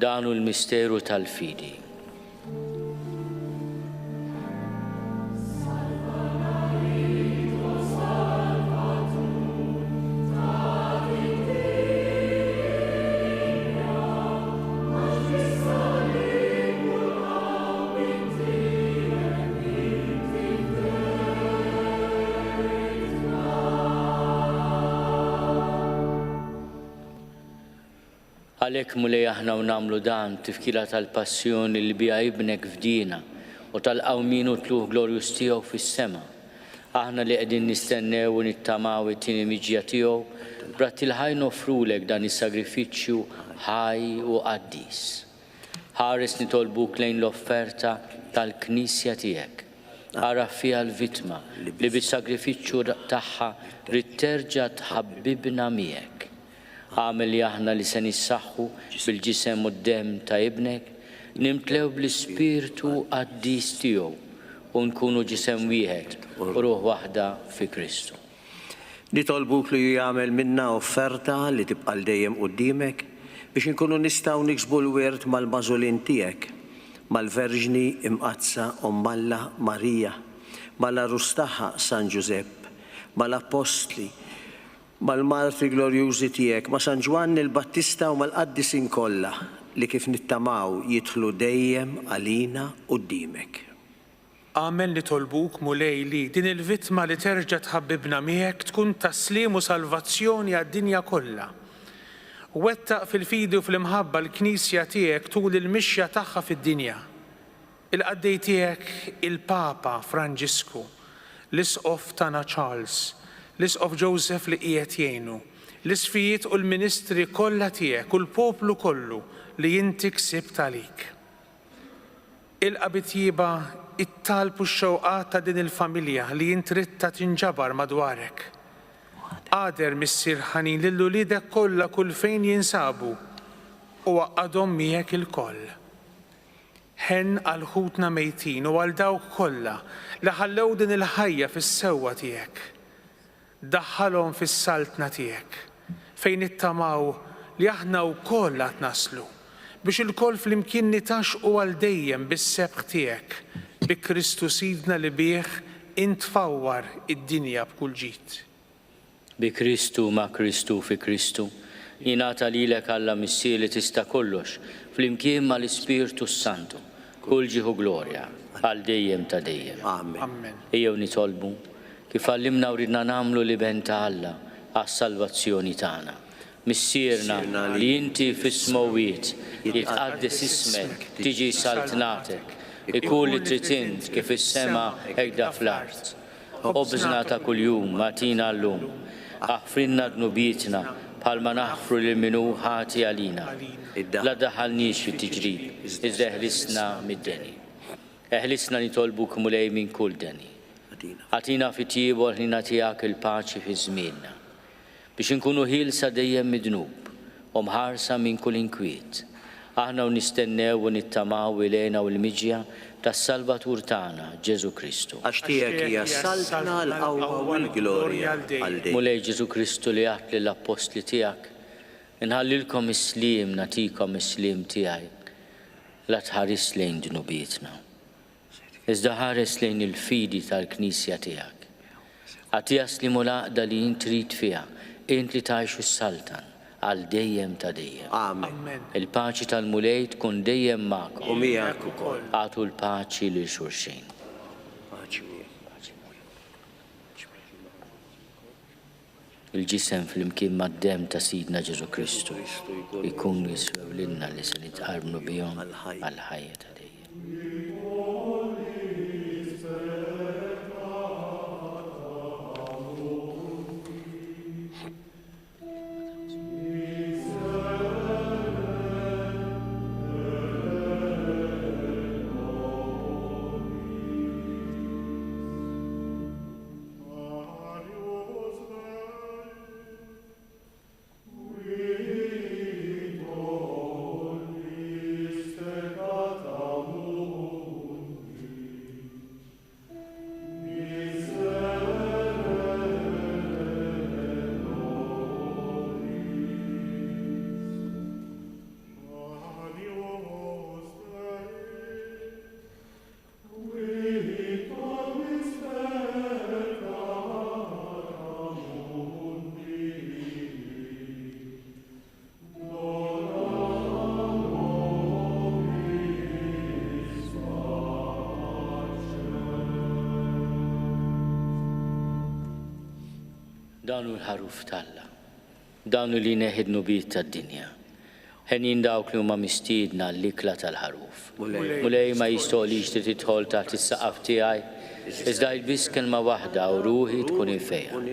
Danu l-misteru tal-fidi. Għalhekk mulej aħna u nagħmlu dan tifkira tal-passjoni li biha ibnek fdina u tal-qawmin u tluħ glorjus tiegħu fis-sema. Aħna li qegħdin nistennew u nittamaw it-tieni miġja tiegħu brat il-ħaj nofrulek dan is-sagrifiċċju ħaj u qaddis. Ħares nitolbuk lejn l-offerta tal-Knisja tiegħek. Ara fiha l-vittma li bis-sagrifiċċju tagħha rid terġa' tħabbibna miegħek. Għamel li aħna li se nissaħħu bil-ġisem u d-dem ta' ibnek, nimtlew bl-ispirtu qaddis tiegħu u nkunu ġisem wieħed u ruħ waħda fi Kristu. Nitolbuk li jagħmel minna offerta li tibqa' dejjem quddiemek biex inkunu nistgħu niksbu l-wirt mal-mażulin tiegħek, mal-Verġni imqazza Ommalla Marija, mal-arus tagħha San Giuseppe, mal-Apostli, mal-martri glorjużi tiegħek, ma' San Ġwanni l-Battista u mal-qaddisin kollha li kif nittamaw jidħlu dejjem għalina quddiemek. Għamel nitolbuk mulej li din il-vittma li terġa' tħabbibna miegħek tkun taslim u salvazzjoni għad-dinja kollha. Wettaq fil-fidi u fl-imħabba l-Knisja tiegħek tul il-mixja tagħha fid-dinja. Il-qaddej tiegħek il-Papa Franġisku, l-Isqof tagħna Charles, l-Isqof Joseph li qiegħed jgħinu, l-isfijiet u l-ministri kollha tiegħek u l-poplu kollu li inti ksibt għalik. Il-qabitjiba it-talbu x-xewqat ta' din il-familja li jintritta tinġabar madwarek. Qader missier ħanin lill-uliedek kollha kull fejn jinsabu u għaqadhom miegħek il-koll. Ħen għal ħutna mejtin u għal dawk kollha li ħallew din il-ħajja fis-sewwa tiegħek. Daħħalhom fis-saltna tiegħek fejn ittamaw li aħna wkoll qed naslu biex il-koll flimkien nitaxqu għal dejjem bis-sebħ tiegħek bi Kristu sidna li bih intfawwar id-dinja b'kull ġid. Bi Kristu ma' Kristu fi Kristu, jingħata lilek Alla Missier li tista' kollox flimkien mal-Ispirtu Santu, kull ġieħu glorja għal dejjem ta' dejjem. Amen. Ejjew nitolbu kif għallimna u ridna nagħmlu li ben ta' Alla għas-salvazzjoni tagħna. Missierna li inti fis-smowiet jitqaddis ismek, tiġi saltnatek, ikun li trid int kif is-sema hekk fl-art. Obżna ta' kuljum matina llum, aħfrinna dnubietna bħalma naħfru lil minhu ħati għalina. La daħalniex fit-tiġrib, iżda eħlisna mid-deni. Eħlisna nitolbuk mulej minn kull deni. Għatina fit-tiebu ħlina tiegħek il-paċi fi żmienna biex inkunu ħielsa dejjem midnub u mħarsa minn kull inkwiet. Aħna u nistennew u nittamaw ilejna u l-miġja tas-Salvatur tagħna Ġesu Kristu. Għax tiegħek hija saltna l-qawwa u l-glorja għal dejjem. Mulej Ġesu Kristu li għat lill-Apostli tiegħek, inħallilkom is-sliem nagħtikom is-sliem tiegħi la tħares lejn dnubietna. Iżda ħares lejn il-fidi tal-Knisja tiegħek. Għatija slimu l-għaqda li jint trid fiha, int li tgħixu s-saltan għal dejjem ta' dejjem. Amen. Il-paċi tal-mulej tkun dejjem magħkom. U miegħek ukoll. Għatu l-paċi lil xulxin. Il-ġisem fl-imkien mad-dem ta' Sidna Ġesu Kristu ikun jiswew lilna li se nitqarbu bihom għall-ħajja ta' dejjem. Dawnu l-ħaruf talla, dawnu li neħidnu biet tad-dinja, Ħenin dawk li huma mistiedna l-ikla tal-ħaruf. Mulej ma jistoqlix li tidħol taħt is-saqaf tiegħi, iżda biss kelma waħda u ruħi tkun infejqa.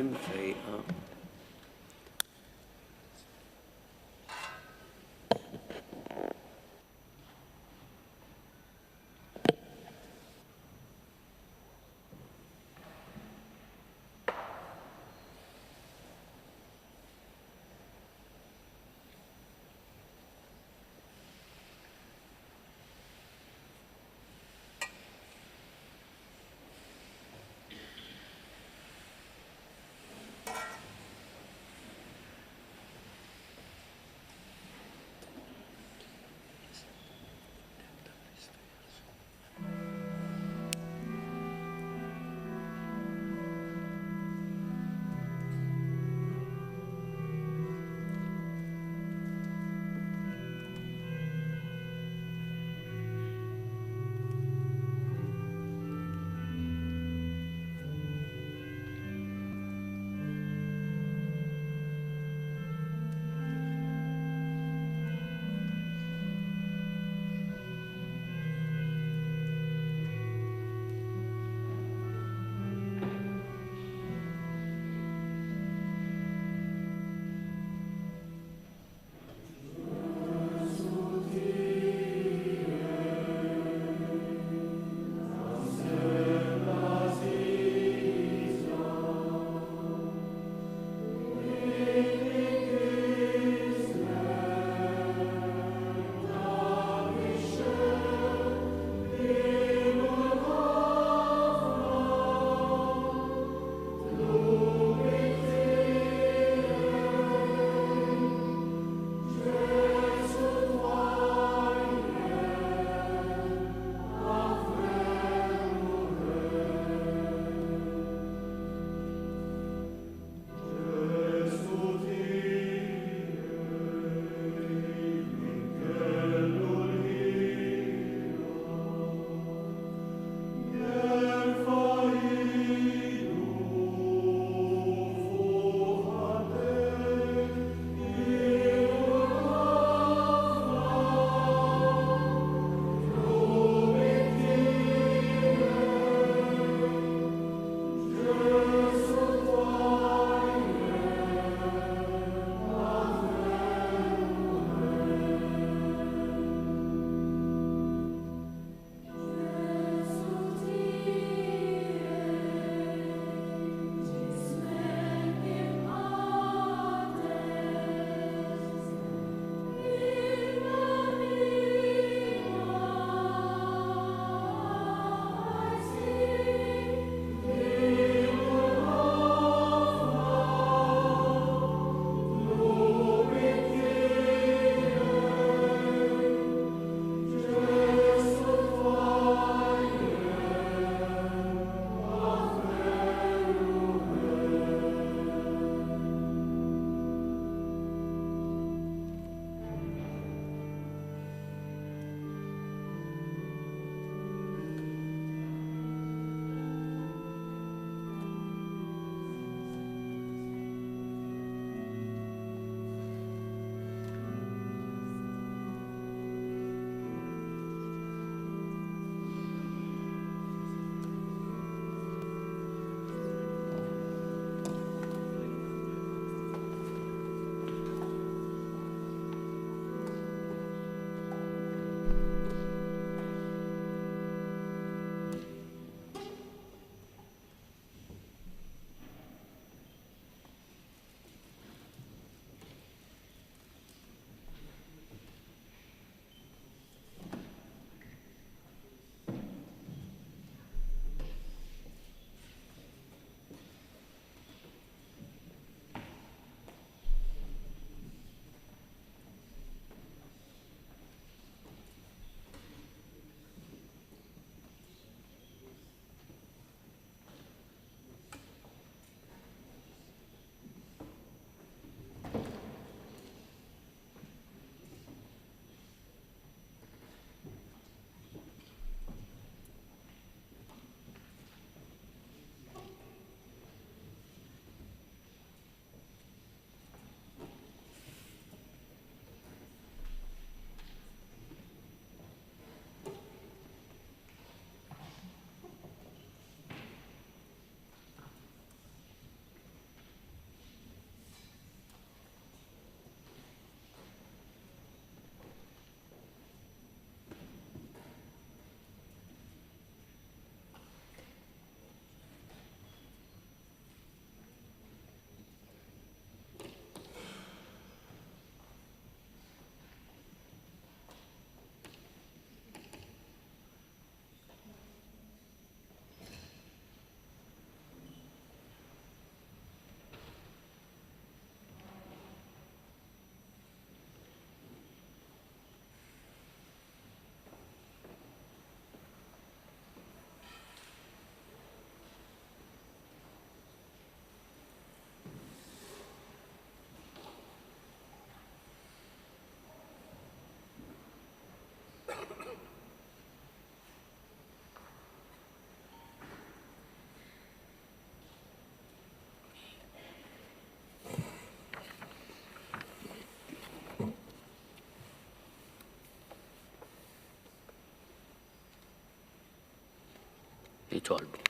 nitolbu.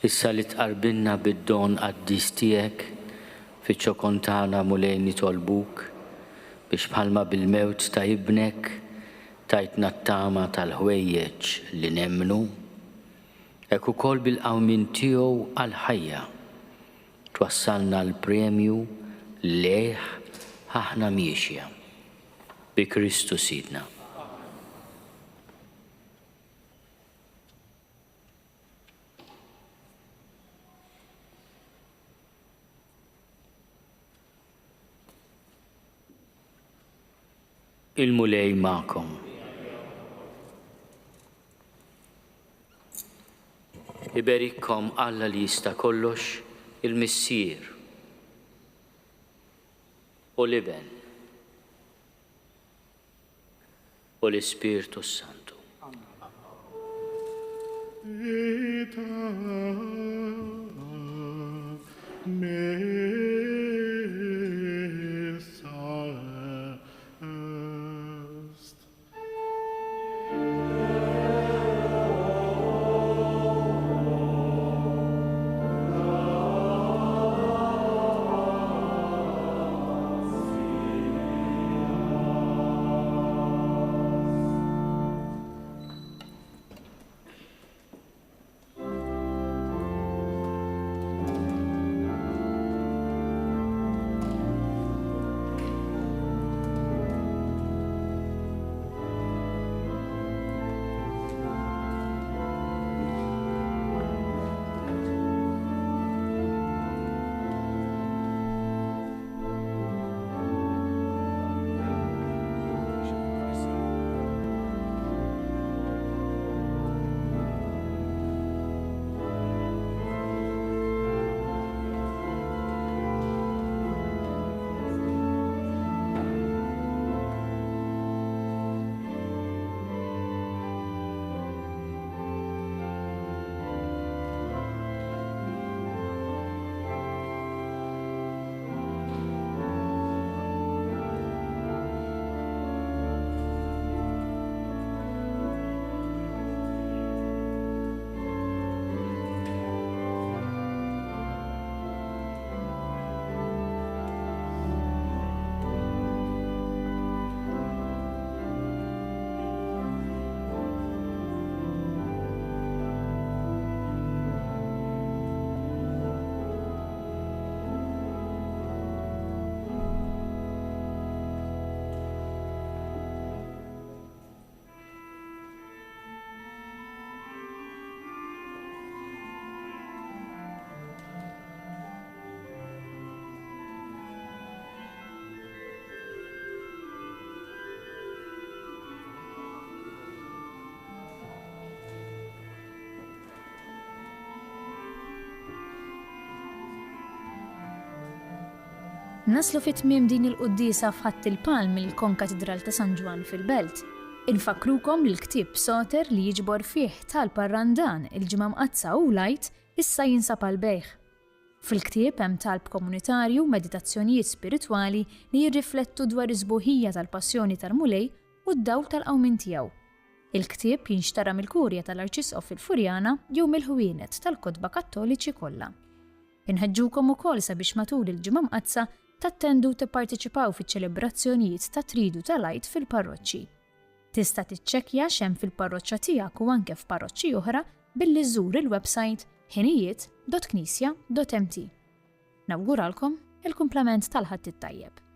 Issa li tqarbilna bid-don qaddis tiegħek fiċ-ċokontana mulej nitolbuk biex bħalma bil-mewt ta' ibnek tajtna t-tama tal-ħwejjeġ li nemmnu, hekk ukoll bil-qawmin tiegħu għall-ħajja twassalna l-premju lejh aħna miexja bi Kristu Sidna. Il-mulej ma'kom. Iberikkom Alla li jista' kollox, il-Missier u l-Iben u l-Ispirtu Santu. Naslu fit-tmiem din il-quddisa f'ħatt il-palm il-Konkatedral ta' San Ġwan fil-Belt. Infakrukom l-ktieb Soter li jiġbor fih talb-Randan il-ġimgħa mqazza u lajt issa jinsab għall-bejgħ. Fil-ktieb hemm talb komunitarju meditazzjonijiet spiritwali li jirriflettu dwar iż-sbuħija tal-passjoni tal-mulej u d-dawl tal-qawmin tiegħu. Il-ktieb jinxtara mill-Kurja tal-Arċisqof il-Furjana jew mill-ħwienet tal-Kotba Kattoliċi kollha. Inħeġġukom ukoll sabiex matul il-ġimgħa mqazza tattendu tipparteċipaw fiċ-ċelebrazzjonijiet ta' Tridu tal-Għid fil-parroċċi. Tista' tiċċekkja x'hemm fil-parroċċa tiegħek u anke f'parroċċi oħra billi żżur il-website ħinijiet.knisja.mt. Nawguralkom il-kumplament tal-ħadd it-tajjeb.